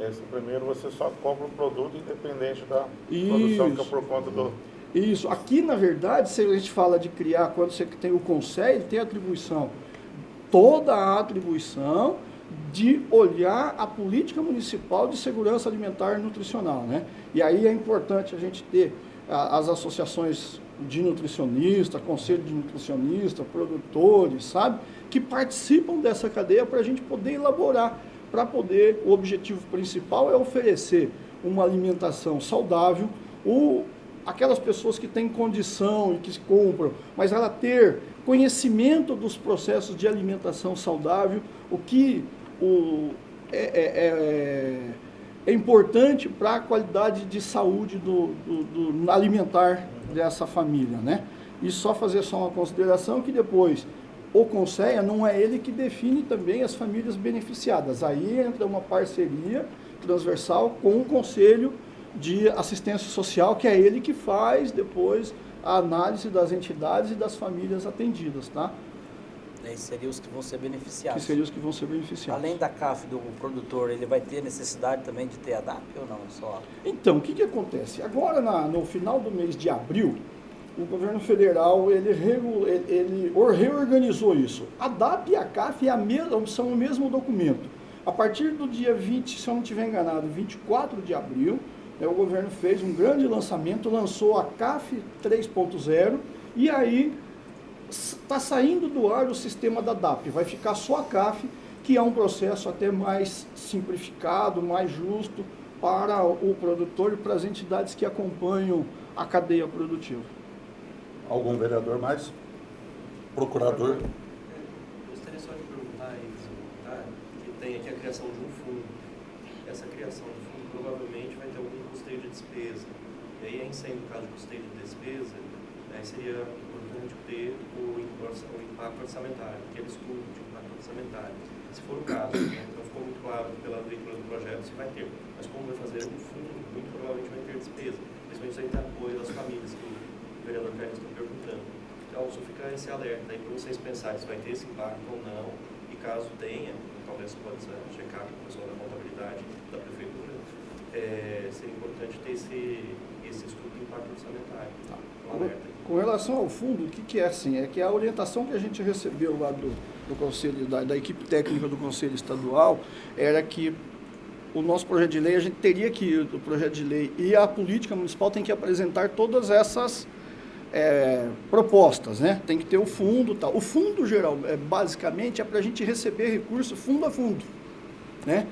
Esse primeiro você só compra o produto independente da produção que é por conta do... Isso. Aqui, na verdade, se a gente fala de criar, quando você tem o conselho, tem a atribuição, toda a atribuição de olhar a política municipal de segurança alimentar e nutricional, né? E aí é importante a gente ter as associações de nutricionista, conselho de nutricionista, produtores, sabe? Que participam dessa cadeia para a gente poder elaborar, o objetivo principal é oferecer uma alimentação saudável, aquelas pessoas que têm condição e que se compram, mas ela ter conhecimento dos processos de alimentação saudável, o que é importante para a qualidade de saúde do alimentar dessa família, né? E só fazer uma consideração que depois o Conselho não é ele que define também as famílias beneficiadas. Aí entra uma parceria transversal com o Conselho de Assistência Social, que é ele que faz depois a análise das entidades e das famílias atendidas, tá? Esses seriam os que vão ser beneficiados. Que seriam os que vão ser beneficiados. Além da CAF do produtor, ele vai ter necessidade também de ter a DAP ou não? Só... Então, o que acontece? Agora, no final do mês de abril, o governo federal ele reorganizou isso. A DAP e a CAF são o mesmo documento. A partir do dia 20, se eu não estiver enganado, 24 de abril, o governo fez um grande lançamento, lançou a CAF 3.0 e aí está saindo do ar o sistema da DAP. Vai ficar só a CAF, que é um processo até mais simplificado, mais justo para o produtor e para as entidades que acompanham a cadeia produtiva. Algum vereador mais? Procurador? Gostaria só de perguntar aí, que tem aqui a criação de um fundo. Essa criação do fundo provavelmente vai ter algum custeio de despesa. E aí, sendo o caso de custeio de despesa, seria importante ter o impacto orçamentário, aquele estudo de impacto orçamentário. Se for o caso, então ficou muito claro pela leitura do projeto se vai ter. Mas como vai fazer um fundo, muito provavelmente vai ter despesa, principalmente aí tem apoio das famílias, que o vereador Pérez está perguntando. Então, só fica esse alerta aí para vocês pensarem se vai ter esse impacto ou não, e caso tenha, talvez pode checar com o pessoal da contabilidade da prefeitura, seria importante ter esse estudo de impacto orçamentário. Tá? Com relação ao fundo, o que é assim? É que a orientação que a gente recebeu lá do Conselho, da equipe técnica do Conselho Estadual, era que o nosso projeto de lei, a gente teria que, o projeto de lei e a política municipal tem que apresentar todas essas propostas, né? Tem que ter o fundo e tal. O fundo geral, basicamente, é para a gente receber recurso fundo a fundo, né?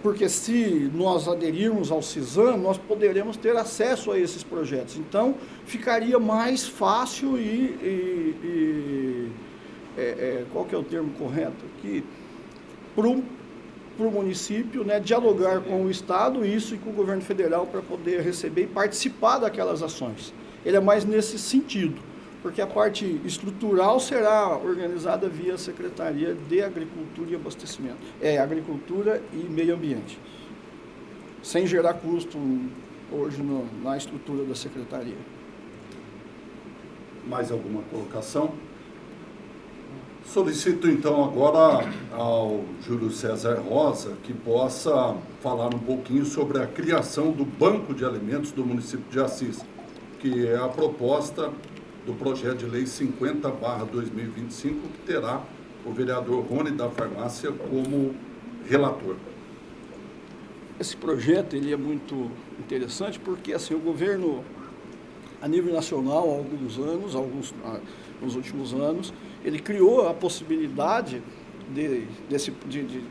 Porque se nós aderirmos ao CISAM, nós poderemos ter acesso a esses projetos. Então, ficaria mais fácil qual que é o termo correto aqui? Para o município, né, dialogar com o Estado, isso e com o governo federal para poder receber e participar daquelas ações. Ele é mais nesse sentido, porque a parte estrutural será organizada via Secretaria de Agricultura e Abastecimento. Agricultura e Meio Ambiente, sem gerar custo hoje na estrutura da Secretaria. Mais alguma colocação? Solicito então agora ao Júlio César Rosa que possa falar um pouquinho sobre a criação do Banco de Alimentos do município de Assis, que é a proposta do projeto de lei 50/2025, que terá o vereador Rony da Farmácia como relator. Esse projeto ele é muito interessante porque assim, o governo, a nível nacional, há alguns anos, nos últimos anos, ele criou a possibilidade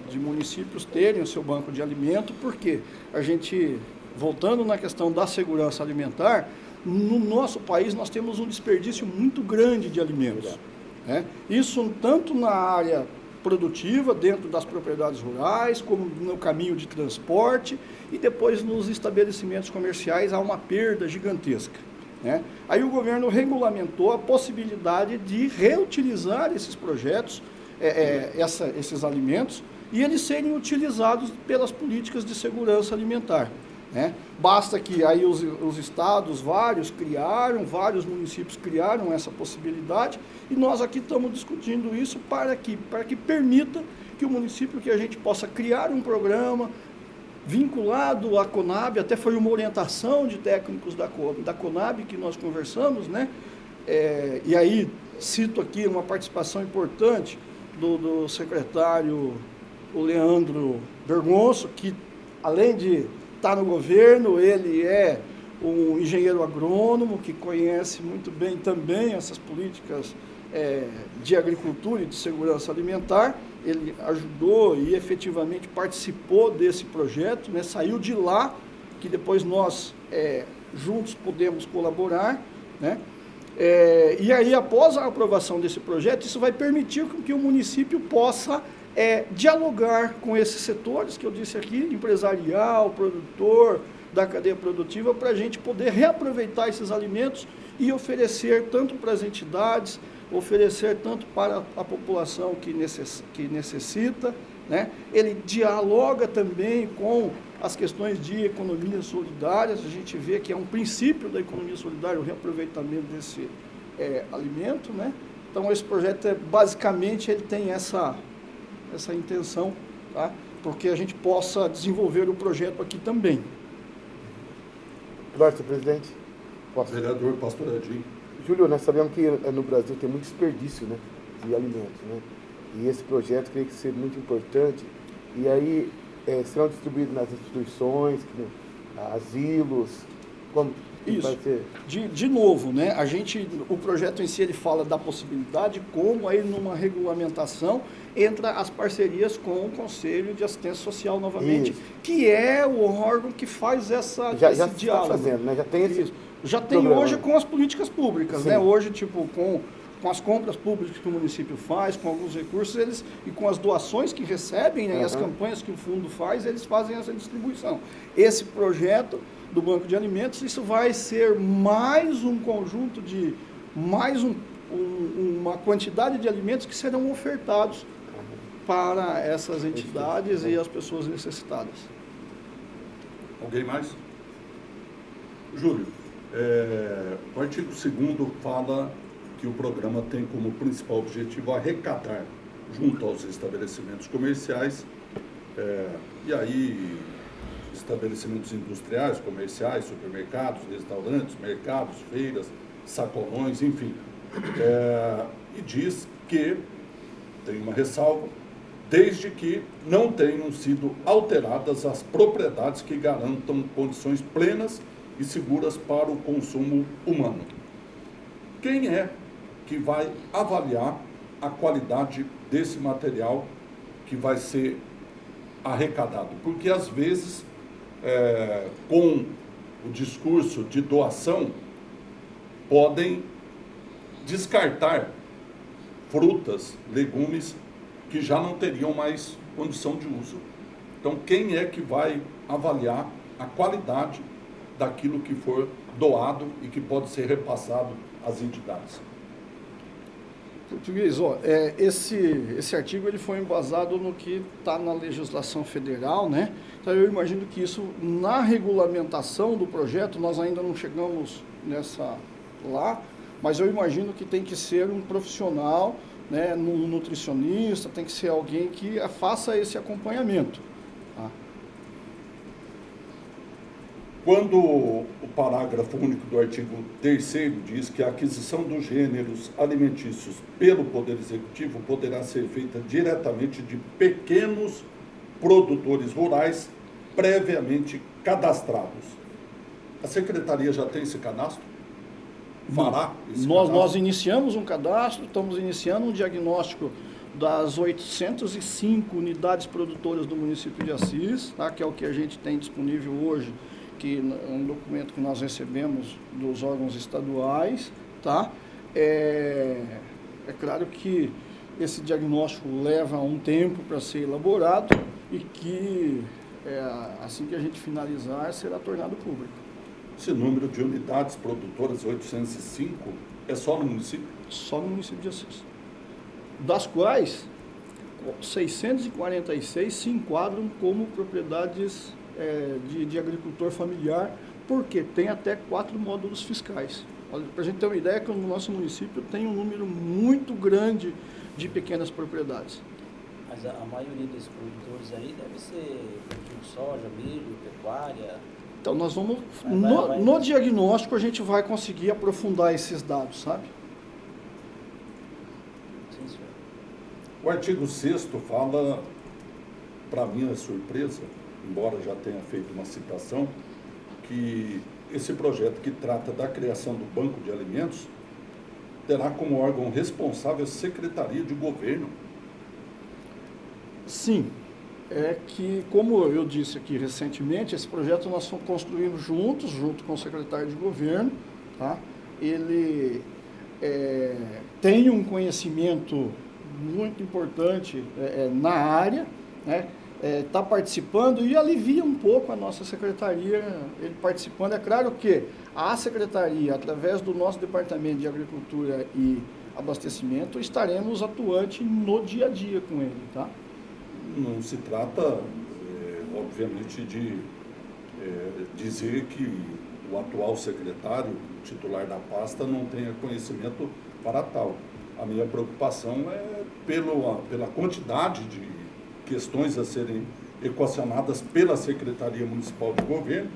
de municípios terem o seu banco de alimento, porque a gente, voltando na questão da segurança alimentar, no nosso país nós temos um desperdício muito grande de alimentos, né? Isso tanto na área produtiva, dentro das propriedades rurais, como no caminho de transporte, e depois nos estabelecimentos comerciais há uma perda gigantesca, né? Aí o governo regulamentou a possibilidade de reutilizar esses projetos, esses alimentos, e eles serem utilizados pelas políticas de segurança alimentar, né? Basta que aí os estados, vários municípios criaram essa possibilidade, e nós aqui estamos discutindo isso para que permita que o município, que a gente possa criar um programa vinculado à Conab, até foi uma orientação de técnicos da Conab que nós conversamos, né? E aí cito aqui uma participação importante do secretário, o Leandro Bergonço, que além de estar no governo, ele é um engenheiro agrônomo que conhece muito bem também essas políticas de agricultura e de segurança alimentar. Ele ajudou e efetivamente participou desse projeto, né? Saiu de lá, que depois nós juntos podemos colaborar, né? E aí, após a aprovação desse projeto, isso vai permitir que o município possa dialogar com esses setores que eu disse aqui, empresarial, produtor, da cadeia produtiva, para a gente poder reaproveitar esses alimentos e oferecer tanto para as entidades, oferecer tanto para a população que necessita, né? Ele dialoga também com as questões de economia solidária. A gente vê que é um princípio da economia solidária o reaproveitamento desse alimento, né? Então esse projeto basicamente ele tem essa intenção, tá? Porque a gente possa desenvolver o projeto aqui também. Claro, senhor presidente. Posso? Vereador Pastor Edinho. Júlio, nós sabemos que no Brasil tem muito desperdício, né, de alimentos, né? E esse projeto creio que seja muito importante. E aí serão distribuídos nas instituições, asilos, como isso vai ser? De novo, né? O projeto em si ele fala da possibilidade, como aí numa regulamentação entra as parcerias com o Conselho de Assistência Social novamente, isso, que é o órgão que faz esse diálogo. Está fazendo, né? Já tem esse já tem programa hoje com as políticas públicas, sim, né? Hoje, tipo, com as compras públicas que o município faz, com alguns recursos, e com as doações que recebem, né? E as campanhas que o fundo faz, eles fazem essa distribuição. Esse projeto do Banco de Alimentos, isso vai ser mais um conjunto de, uma quantidade de alimentos que serão ofertados para essas entidades e as pessoas necessitadas. Alguém mais? Júlio, o artigo 2º fala que o programa tem como principal objetivo arrecadar junto aos estabelecimentos comerciais, e aí estabelecimentos industriais, comerciais, supermercados, restaurantes, mercados, feiras, sacolões, enfim. E diz que, tem uma ressalva, desde que não tenham sido alteradas as propriedades que garantam condições plenas e seguras para o consumo humano. Quem é que vai avaliar a qualidade desse material que vai ser arrecadado? Porque, às vezes, com o discurso de doação, podem descartar frutas, legumes que já não teriam mais condição de uso. Então, quem é que vai avaliar a qualidade daquilo que for doado e que pode ser repassado às entidades? Português, esse artigo ele foi embasado no que está na legislação federal, né? Então eu imagino que isso, na regulamentação do projeto, nós ainda não chegamos lá, mas eu imagino que tem que ser um profissional, né, um nutricionista, tem que ser alguém que faça esse acompanhamento. Tá? Quando o parágrafo único do artigo 3º diz que a aquisição dos gêneros alimentícios pelo Poder Executivo poderá ser feita diretamente de pequenos produtores rurais previamente cadastrados. A Secretaria já tem esse cadastro? Fará esse cadastro? Nós iniciamos um cadastro, estamos iniciando um diagnóstico das 805 unidades produtoras do município de Assis, tá? Que é o que a gente tem disponível hoje, que é um documento que nós recebemos dos órgãos estaduais, tá? É claro que esse diagnóstico leva um tempo para ser elaborado e que, assim que a gente finalizar, será tornado público. Esse número de unidades produtoras, 805, é só no município? Só no município de Assis. Das quais 646 se enquadram como propriedades de agricultor familiar, porque tem até 4 módulos fiscais. Para a gente ter uma ideia, que no nosso município tem um número muito grande de pequenas propriedades. Mas a maioria desses produtores aí deve ser cultivo de soja, milho, pecuária. Então nós vamos, Vai. no diagnóstico a gente vai conseguir aprofundar esses dados, sabe? Sim, senhor. O artigo 6º fala, para minha surpresa, embora já tenha feito uma citação, que esse projeto que trata da criação do Banco de Alimentos terá como órgão responsável a Secretaria de Governo. Sim, é que, como eu disse aqui recentemente, esse projeto nós fomos construindo junto com o secretário de governo, tá? Ele tem um conhecimento muito importante na área, né? Está participando e alivia um pouco a nossa secretaria, ele participando. É claro que a secretaria, através do nosso departamento de agricultura e abastecimento, estaremos atuantes no dia a dia com ele, tá? Não se trata, obviamente, de dizer que o atual secretário, titular da pasta, não tenha conhecimento para tal. A minha preocupação é pela quantidade de questões a serem equacionadas pela Secretaria Municipal de Governo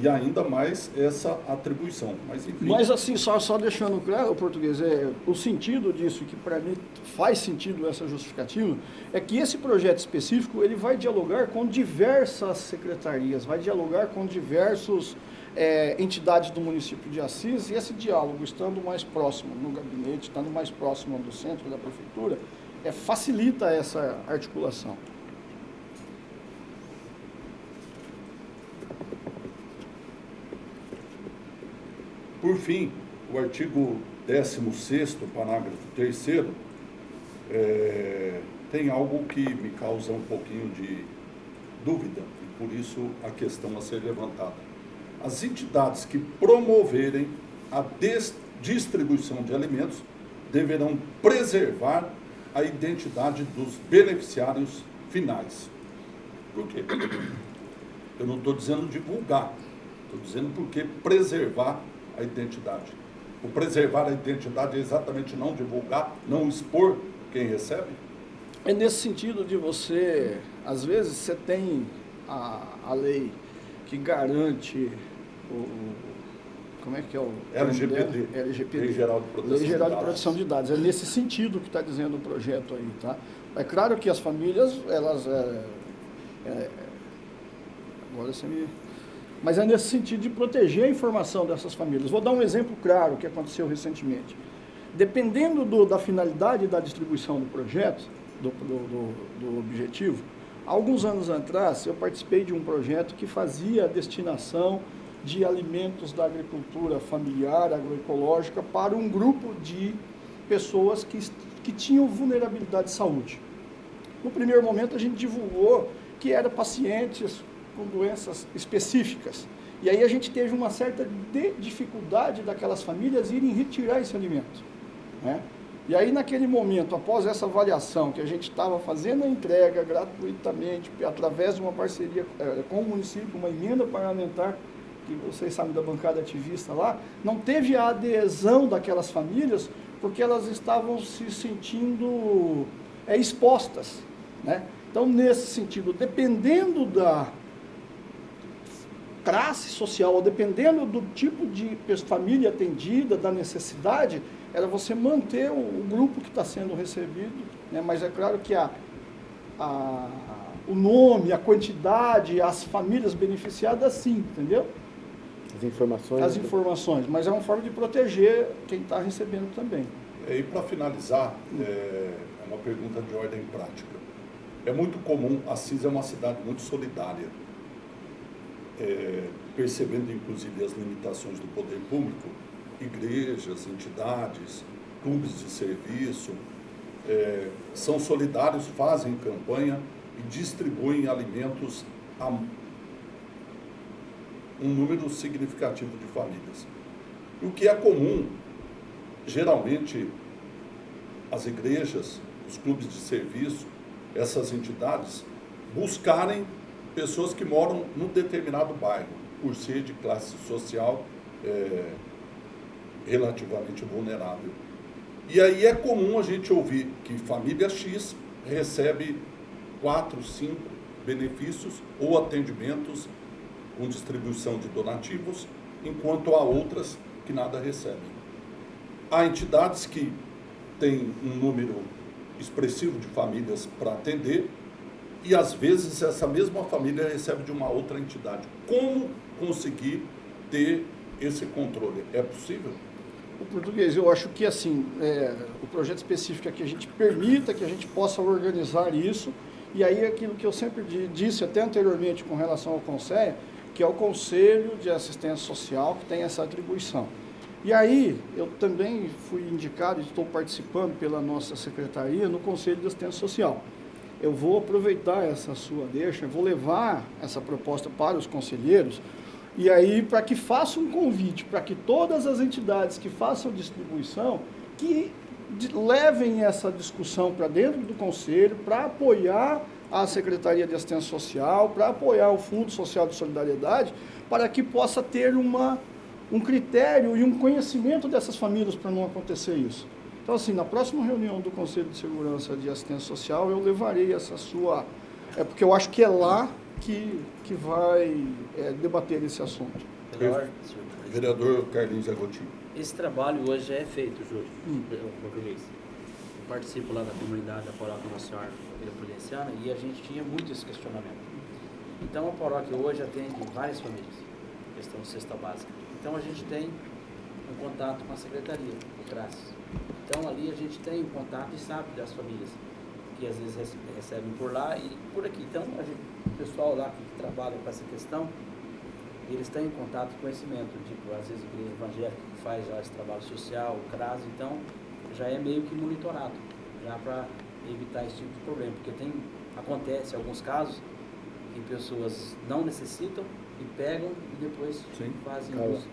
e ainda mais essa atribuição. Mas, enfim... Mas assim, só deixando claro, o português, o sentido disso, que para mim faz sentido essa justificativa, é que esse projeto específico ele vai dialogar com diversas secretarias, vai dialogar com diversas entidades do município de Assis, e esse diálogo, estando mais próximo no gabinete, estando mais próximo do centro da prefeitura, facilita essa articulação. Por fim, o artigo 16º, parágrafo 3º, tem algo que me causa um pouquinho de dúvida, e por isso a questão a ser levantada. As entidades que promoverem a distribuição de alimentos deverão preservar a identidade dos beneficiários finais. Por quê? Eu não estou dizendo divulgar, estou dizendo porque preservar a identidade. O preservar a identidade é exatamente não divulgar, não expor quem recebe? É nesse sentido de você, às vezes você tem a lei que garante como é que é o... LGPD. LGPD. Lei Geral de Proteção Lei Geral de de Dados. Proteção de Dados. É nesse sentido que está dizendo o projeto aí, tá? É claro que as famílias, elas... agora você me... Mas é nesse sentido de proteger a informação dessas famílias. Vou dar um exemplo claro que aconteceu recentemente. Dependendo da finalidade da distribuição do projeto, do objetivo, alguns anos atrás eu participei de um projeto que fazia a destinação de alimentos da agricultura familiar, agroecológica, para um grupo de pessoas que tinham vulnerabilidade de saúde. No primeiro momento a gente divulgou que eram pacientes com doenças específicas. E aí a gente teve uma certa dificuldade daquelas famílias irem retirar esse alimento, né? E aí naquele momento, após essa avaliação, que a gente estava fazendo a entrega gratuitamente, através de uma parceria com o município, uma emenda parlamentar, que vocês sabem da bancada ativista lá, não teve a adesão daquelas famílias, porque elas estavam se sentindo expostas, né? Então, nesse sentido, dependendo da classe social, ou dependendo do tipo de família atendida, da necessidade, era você manter o grupo que está sendo recebido, né? Mas é claro que o nome, a quantidade, as famílias beneficiadas, sim, entendeu? As informações. As informações, mas é uma forma de proteger quem está recebendo também. E para finalizar, é uma pergunta de ordem prática. É muito comum, Assis é uma cidade muito solidária, percebendo inclusive as limitações do poder público, igrejas, entidades, clubes de serviço, são solidários, fazem campanha e distribuem alimentos a um número significativo de famílias. E o que é comum, geralmente, as igrejas, os clubes de serviço, essas entidades, buscarem pessoas que moram num determinado bairro, por ser de classe social relativamente vulnerável. E aí é comum a gente ouvir que família X recebe 4, 5 benefícios ou atendimentos com distribuição de donativos, enquanto há outras que nada recebem. Há entidades que têm um número expressivo de famílias para atender e, às vezes, essa mesma família recebe de uma outra entidade. Como conseguir ter esse controle? É possível? O português, eu acho que assim, o projeto específico é que a gente permita, que a gente possa organizar isso, e aí aquilo que eu sempre disse até anteriormente com relação ao CONSEA, que é o Conselho de Assistência Social que tem essa atribuição. E aí, eu também fui indicado e estou participando pela nossa secretaria no Conselho de Assistência Social. Eu vou aproveitar essa sua deixa, vou levar essa proposta para os conselheiros, e aí para que façam um convite, para que todas as entidades que façam distribuição, que levem essa discussão para dentro do Conselho, para apoiar a Secretaria de Assistência Social, para apoiar o Fundo Social de Solidariedade, para que possa ter um critério e um conhecimento dessas famílias para não acontecer isso. Então, assim, na próxima reunião do Conselho de Segurança de Assistência Social, eu levarei essa sua... porque eu acho que é lá que vai debater esse assunto. Melhor, senhor presidente. Vereador Carlinhos Agostinho. Esse trabalho hoje já é feito, Júlio, português. Eu participo lá da comunidade da paróquia Nossa Senhora Vila Prudenciana e a gente tinha muito esse questionamento. Então, a paróquia hoje atende várias famílias, questão de cesta básica. Então, a gente tem um contato com a secretaria, o CRAS. Então, ali a gente tem um contato e sabe das famílias que às vezes recebem por lá e por aqui. Então, o pessoal lá que trabalha com essa questão, eles têm contato e conhecimento, tipo, às vezes a igreja evangélica que faz já esse trabalho social, o CRAS, então já é meio que monitorado, já para evitar esse tipo de problema, porque acontece alguns casos em pessoas não necessitam e pegam e depois fazem uso.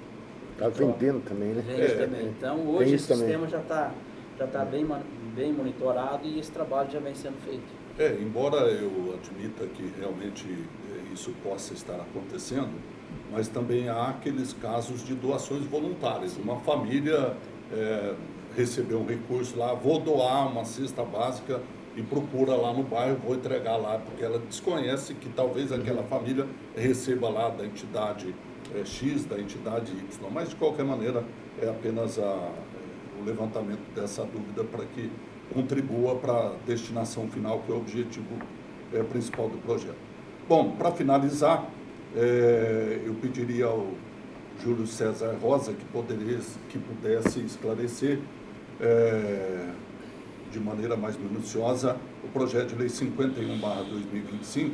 Está vendendo também, né? Vende também. Então, hoje esse também. sistema já tá bem monitorado e esse trabalho já vem sendo feito. Embora eu admita que realmente isso possa estar acontecendo, mas também há aqueles casos de doações voluntárias. Uma família recebeu um recurso lá, vou doar uma cesta básica e procura lá no bairro, vou entregar lá, porque ela desconhece que talvez aquela família receba lá da entidade X, da entidade Y, mas de qualquer maneira é apenas o levantamento dessa dúvida para que contribua para a destinação final, que é o objetivo principal do projeto. Bom, para finalizar, eu pediria ao Júlio César Rosa que pudesse esclarecer de maneira mais minuciosa o projeto de lei 51/2025,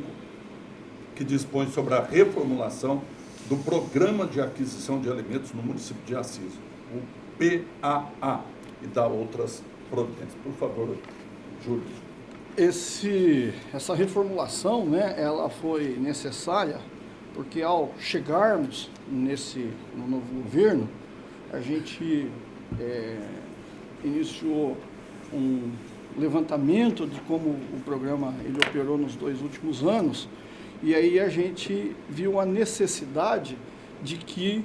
que dispõe sobre a reformulação do Programa de Aquisição de Alimentos no município de Assis, o PAA, e da outras providências. Por favor, Júlio. Essa reformulação, né, ela foi necessária porque ao chegarmos no novo governo, a gente iniciou um levantamento de como o programa ele operou nos 2 últimos anos, e aí a gente viu a necessidade de que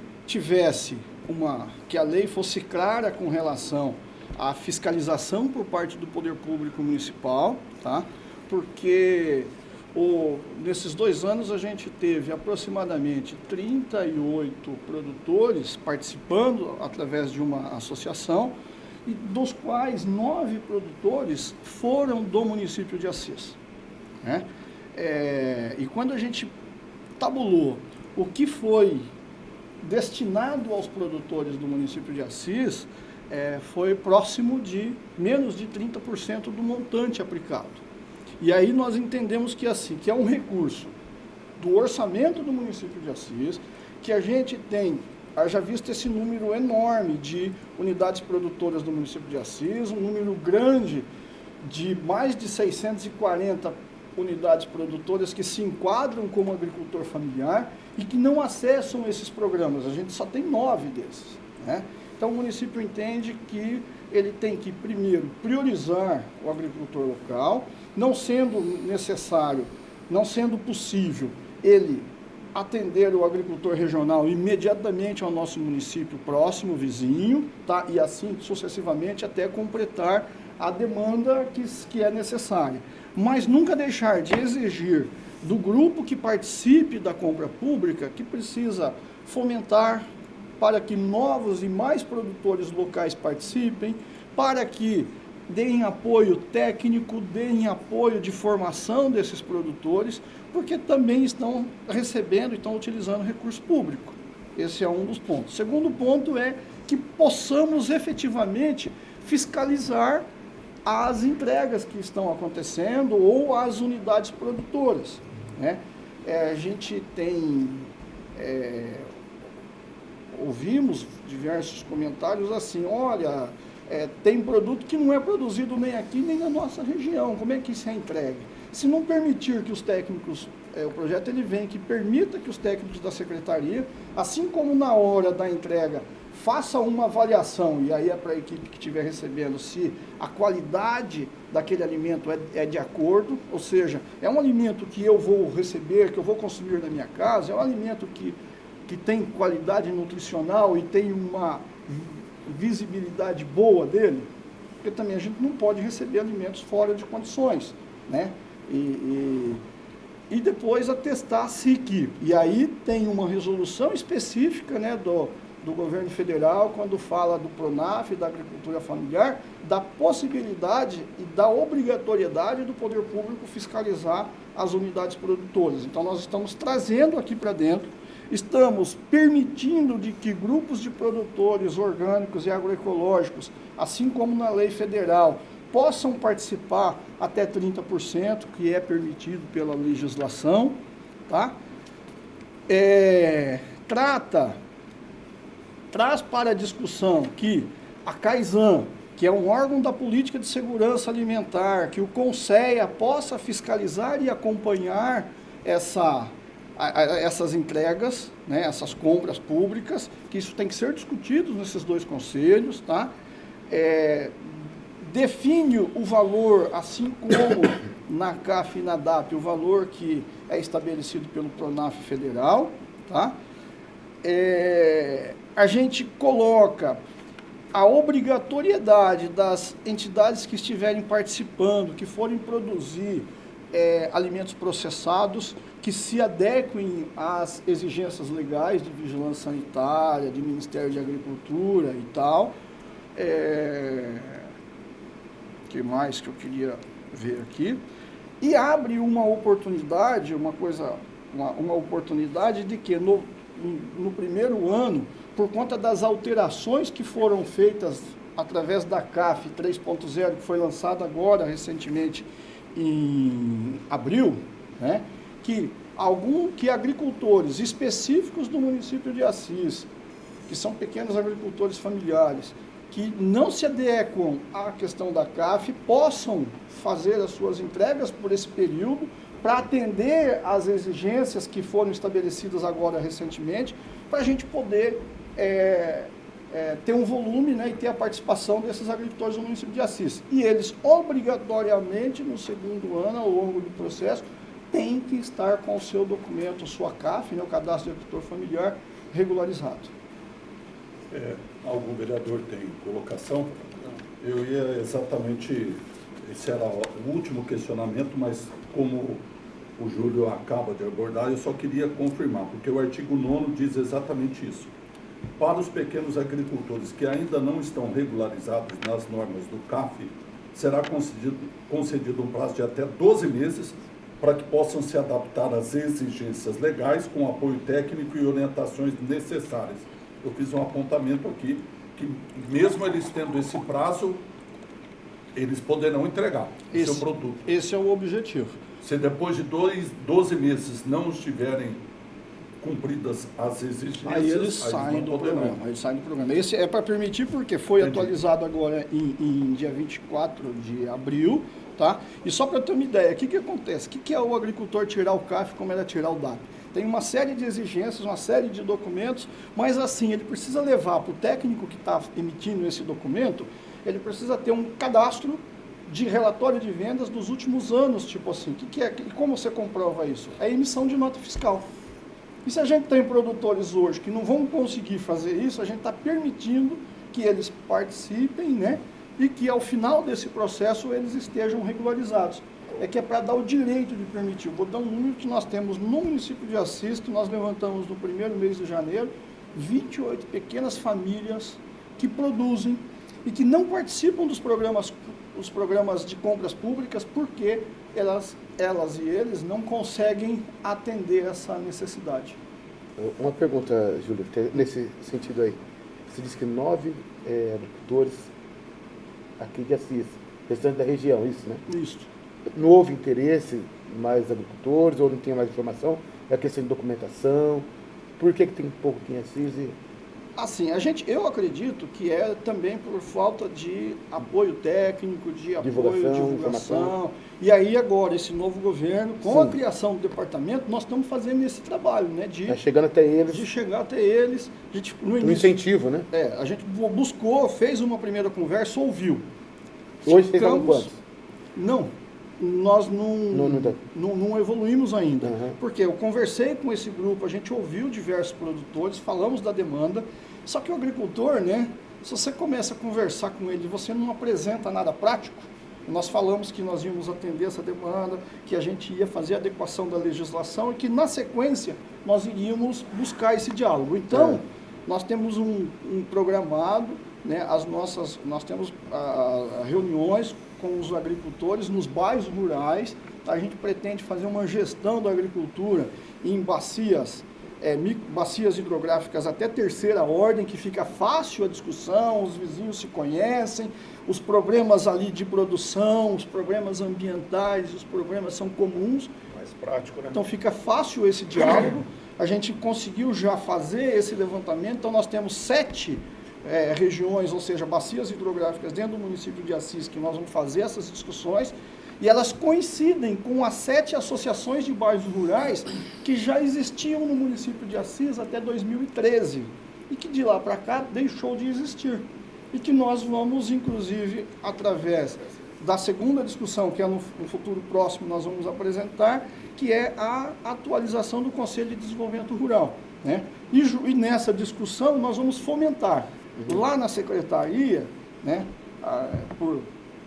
que a lei fosse clara com relação à fiscalização por parte do poder público municipal, tá? Porque nesses 2 anos a gente teve aproximadamente 38 produtores participando através de uma associação, e dos quais 9 produtores foram do município de Assis, né? E quando a gente tabulou o que foi destinado aos produtores do município de Assis, foi próximo de menos de 30% do montante aplicado. E aí nós entendemos que é um recurso do orçamento do município de Assis, que a gente tem, haja visto esse número enorme de unidades produtoras do município de Assis, um número grande de mais de 640 unidades produtoras que se enquadram como agricultor familiar e que não acessam esses programas. A gente só tem 9 desses, né? Então o município entende que ele tem que, primeiro, priorizar o agricultor local, não sendo necessário, não sendo possível ele atender o agricultor regional imediatamente ao nosso município próximo, vizinho, tá? E assim sucessivamente até completar a demanda que é necessária. Mas nunca deixar de exigir do grupo que participe da compra pública, que precisa fomentar para que novos e mais produtores locais participem, para que deem apoio técnico, deem apoio de formação desses produtores, porque também estão recebendo e estão utilizando recurso público. Esse é um dos pontos. O segundo ponto é que possamos efetivamente fiscalizar as entregas que estão acontecendo ou as unidades produtoras, né? A gente ouvimos diversos comentários assim, olha, tem produto que não é produzido nem aqui nem na nossa região, como é que isso é entregue? Se não permitir que os técnicos, o projeto ele vem que permita que os técnicos da secretaria, assim como na hora da entrega, faça uma avaliação, e aí é para a equipe que estiver recebendo, se a qualidade daquele alimento é de acordo, ou seja, é um alimento que eu vou receber, que eu vou consumir na minha casa, é um alimento que tem qualidade nutricional e tem uma visibilidade boa dele, porque também a gente não pode receber alimentos fora de condições, né? E depois atestar a SIC. E aí tem uma resolução específica, né, do governo federal, quando fala do PRONAF, da agricultura familiar, da possibilidade e da obrigatoriedade do poder público fiscalizar as unidades produtoras. Então nós estamos trazendo aqui para dentro, estamos permitindo de que grupos de produtores orgânicos e agroecológicos, assim como na lei federal, possam participar até 30%, que é permitido pela legislação, tá? Traz para a discussão que a CAISAN, que é um órgão da política de segurança alimentar, que o CONSEA possa fiscalizar e acompanhar essas entregas, né, essas compras públicas, que isso tem que ser discutido nesses 2 conselhos, tá? Define o valor, assim como na CAF e na DAP, o valor que é estabelecido pelo PRONAF federal, tá? A gente coloca a obrigatoriedade das entidades que estiverem participando, que forem produzir alimentos processados que se adequem às exigências legais de vigilância sanitária, de Ministério de Agricultura e tal. Que mais que eu queria ver aqui? E abre uma oportunidade, uma oportunidade de que no primeiro ano, por conta das alterações que foram feitas através da CAF 3.0, que foi lançada agora recentemente em abril, né, que agricultores específicos do município de Assis, que são pequenos agricultores familiares, que não se adequam à questão da CAF, possam fazer as suas entregas por esse período para atender às exigências que foram estabelecidas agora recentemente, para a gente poder ter um volume, né, e ter a participação desses agricultores do município de Assis. E eles, obrigatoriamente, no segundo ano, ao longo do processo, têm que estar com o seu documento, sua CAF, né, o Cadastro de Agricultor Familiar, regularizado. Algum vereador tem colocação? Eu ia exatamente, esse era o último questionamento, mas como o Júlio acaba de abordar, eu só queria confirmar, porque o artigo 9º diz exatamente isso. Para os pequenos agricultores que ainda não estão regularizados nas normas do CAF, será concedido um prazo de até 12 meses para que possam se adaptar às exigências legais com apoio técnico e orientações necessárias. Eu fiz um apontamento aqui que, mesmo eles tendo esse prazo, eles poderão entregar o seu produto. Esse é o objetivo. Se depois de 12 meses não estiverem cumpridas as exigências, aí eles saem do programa. Esse é para permitir, porque foi atualizado agora em dia 24 de abril, tá? E só para ter uma ideia, o que acontece? O que é o agricultor tirar o CAF, como era tirar o DAP? Tem uma série de exigências, uma série de documentos, mas assim, ele precisa levar para o técnico que está emitindo esse documento, ele precisa ter um cadastro de relatório de vendas dos últimos anos, tipo assim. E como você comprova isso? É a emissão de nota fiscal. E se a gente tem produtores hoje que não vão conseguir fazer isso, a gente está permitindo que eles participem, né? E que ao final desse processo eles estejam regularizados. É que é para dar o direito de permitir. Vou dar um número que nós temos no município de Assis, que nós levantamos no primeiro mês de janeiro, 28 pequenas famílias que produzem e que não participam dos programas de compras públicas porque elas e eles não conseguem atender essa necessidade. Uma pergunta, Júlio, nesse sentido aí. Você disse que 9 agricultores aqui de Assis, restante da região, isso, né? Isso. Não houve interesse em mais agricultores, ou não tinha mais informação? É questão de documentação? Por que tem pouco aqui em Assis? Assim, eu acredito que é também por falta de apoio técnico, de apoio, divulgação. E aí agora, esse novo governo, com a criação do departamento, nós estamos fazendo esse trabalho, né? Tá chegando até eles. De chegar até eles. A gente, no início, incentivo, né? A gente buscou, fez uma primeira conversa, ouviu. Hoje vocês estão quantos? Não, nós não evoluímos ainda. Porque eu conversei com esse grupo, a gente ouviu diversos produtores, falamos da demanda, só que o agricultor, né, se você começa a conversar com ele e você não apresenta nada prático, nós falamos que nós íamos atender essa demanda, que a gente ia fazer a adequação da legislação e que na sequência nós iríamos buscar esse diálogo. Então, nós temos um programado, né, nós temos reuniões com os agricultores nos bairros rurais. A gente pretende fazer uma gestão da agricultura em bacias hidrográficas até terceira ordem, que fica fácil a discussão, os vizinhos se conhecem, os problemas ali de produção, os problemas ambientais, os problemas são comuns. Mais prático, né? Então fica fácil esse diálogo. A gente conseguiu já fazer esse levantamento, então nós temos 7 regiões, ou seja, bacias hidrográficas dentro do município de Assis, que nós vamos fazer essas discussões, e elas coincidem com as 7 associações de bairros rurais que já existiam no município de Assis até 2013, e que de lá para cá deixou de existir. E que nós vamos, inclusive, através da segunda discussão, que é no futuro próximo nós vamos apresentar, que é a atualização do Conselho de Desenvolvimento Rural, né? E nessa discussão nós vamos fomentar lá na secretaria, né, por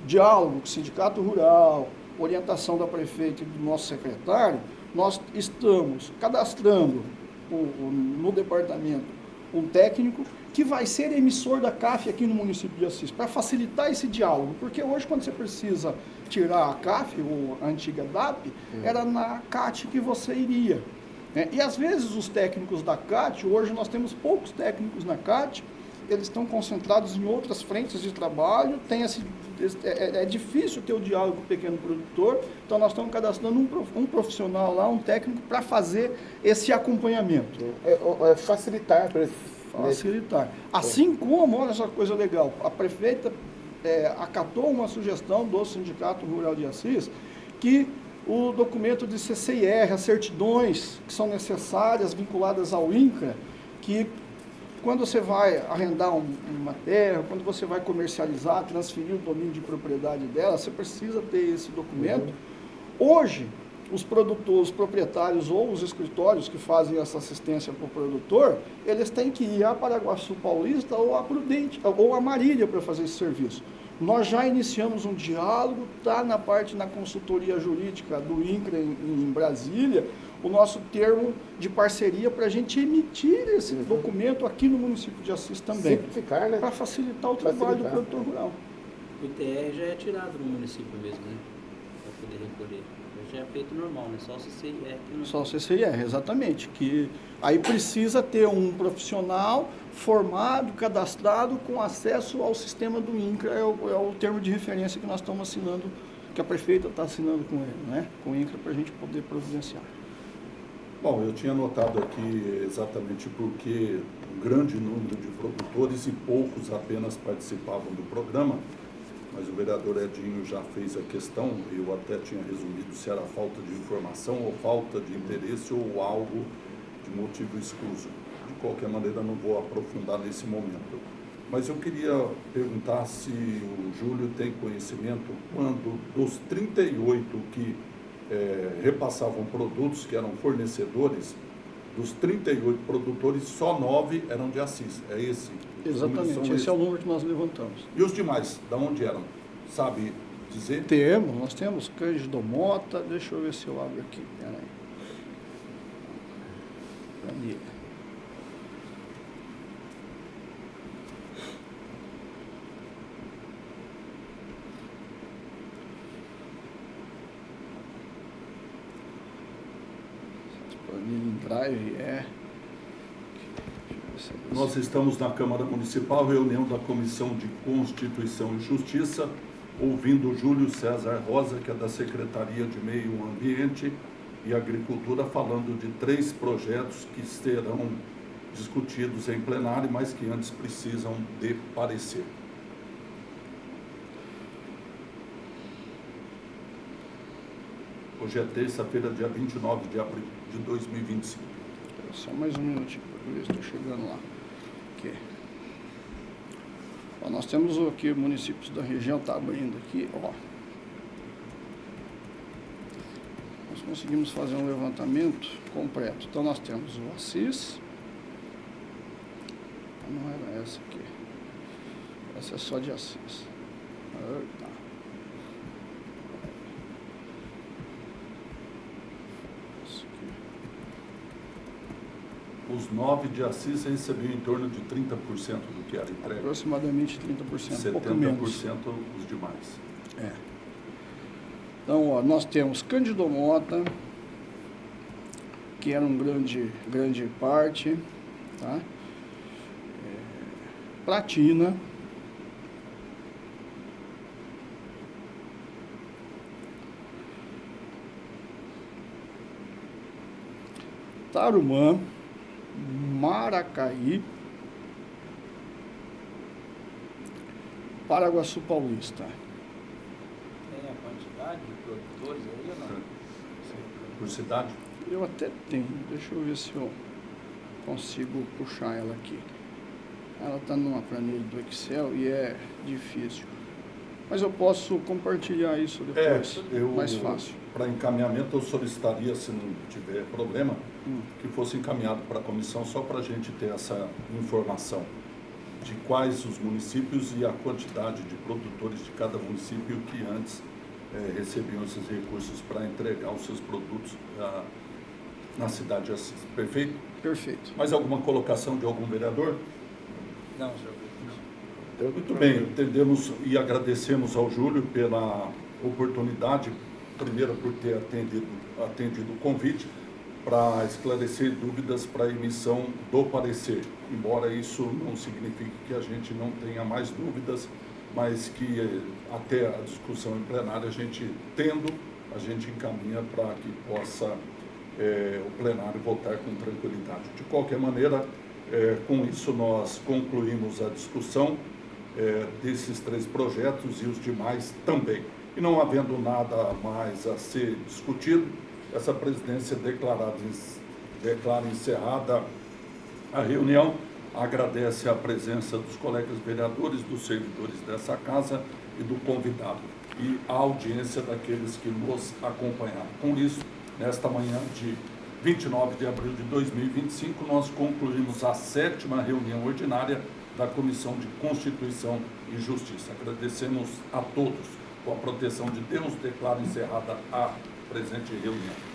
diálogo com o Sindicato Rural, orientação da prefeita e do nosso secretário, nós estamos cadastrando no departamento um técnico que vai ser emissor da CAF aqui no município de Assis, para facilitar esse diálogo, porque hoje quando você precisa tirar a CAF, ou a antiga DAP, era na CAT que você iria, né? E às vezes os técnicos da CAT, hoje nós temos poucos técnicos na CAT, eles estão concentrados em outras frentes de trabalho, é difícil ter o diálogo com o pequeno produtor, então nós estamos cadastrando um profissional lá, um técnico, para fazer esse acompanhamento. Facilitar. Facilitar. Assim como, olha essa coisa legal, a prefeita acatou uma sugestão do Sindicato Rural de Assis, que o documento de CCIR, as certidões que são necessárias, vinculadas ao INCRA, que quando você vai arrendar uma terra, quando você vai comercializar, transferir o domínio de propriedade dela, você precisa ter esse documento. Hoje, os produtores, os proprietários ou os escritórios que fazem essa assistência para o produtor, eles têm que ir a Paraguaçu Paulista ou a Prudente, ou a Marília para fazer esse serviço. Nós já iniciamos um diálogo, está na consultoria jurídica do INCRA em Brasília, o nosso termo de parceria para a gente emitir esse documento aqui no município de Assis também. Simplificar, né? Para facilitar o trabalho do produtor rural. O ITR já é tirado no município mesmo, né? Para poder recolher. Já é feito normal, né? Só o CCIR que não... Só o CCIR, exatamente. Que aí precisa ter um profissional formado, cadastrado, com acesso ao sistema do INCRA, é o termo de referência que nós estamos assinando, que a prefeita está assinando com ele, né? Com o INCRA, para a gente poder providenciar. Bom, eu tinha notado aqui exatamente porque um grande número de produtores e poucos apenas participavam do programa, mas o vereador Edinho já fez a questão, eu até tinha resumido se era falta de informação ou falta de interesse ou algo de motivo excluso. De qualquer maneira, não vou aprofundar nesse momento. Mas eu queria perguntar se o Júlio tem conhecimento quando dos 38 que repassavam produtos, que eram fornecedores, dos 38 produtores, só 9 eram de Assis. É esse? Exatamente, esse é o número que nós levantamos. E os demais, de onde eram? Sabe dizer? Nós temos Cândido Mota, deixa eu ver se eu abro aqui, peraí. Planilha. Planilha em Drive Nós estamos na Câmara Municipal, reunião da Comissão de Constituição e Justiça, ouvindo o Júlio César Rosa, que é da Secretaria de Meio Ambiente e Agricultura, falando de 3 projetos que serão discutidos em plenário, mas que antes precisam de parecer. Hoje é terça-feira, dia 29 de abril de 2025. Só mais um minutinho, estou chegando lá. Aqui. Ó, nós temos aqui municípios da região, está abrindo aqui, ó. Nós conseguimos fazer um levantamento completo. Então nós temos o Assis. Não era essa aqui. Essa é só de Assis. Eita. Os 9 de Assis recebiam em torno de 30% do que era entregue. Aproximadamente 30%, pouco 70% menos. os demais. Então, ó, nós temos Cândido Mota, que era um grande parte, tá? Platina, Tarumã, Maracaí, Paraguaçu Paulista. Tem a quantidade de produtores aí ou não? Por cidade? Eu até tenho, deixa eu ver se eu consigo puxar ela aqui. Ela está numa planilha do Excel e é difícil. Mas eu posso compartilhar isso depois, mais fácil. Para encaminhamento, eu solicitaria, se não tiver problema, que fosse encaminhado para a comissão, só para a gente ter essa informação de quais os municípios e a quantidade de produtores de cada município que antes recebiam esses recursos para entregar os seus produtos na cidade de Assis. Perfeito? Perfeito. Mais alguma colocação de algum vereador? Não, senhor presidente. Muito bem, entendemos e agradecemos ao Júlio pela oportunidade, primeiro por ter atendido o convite, para esclarecer dúvidas para a emissão do parecer. Embora isso não signifique que a gente não tenha mais dúvidas, mas que até a discussão em plenário a gente encaminha para que possa o plenário votar com tranquilidade. De qualquer maneira, com isso nós concluímos a discussão desses 3 projetos e os demais também. E não havendo nada mais a ser discutido, essa presidência declara encerrada a reunião, agradece a presença dos colegas vereadores, dos servidores dessa casa e do convidado, e a audiência daqueles que nos acompanharam. Com isso, nesta manhã de 29 de abril de 2025, nós concluímos a 7ª reunião ordinária da Comissão de Constituição e Justiça. Agradecemos a todos. Com a proteção de Deus, declaro encerrada a presente reunião.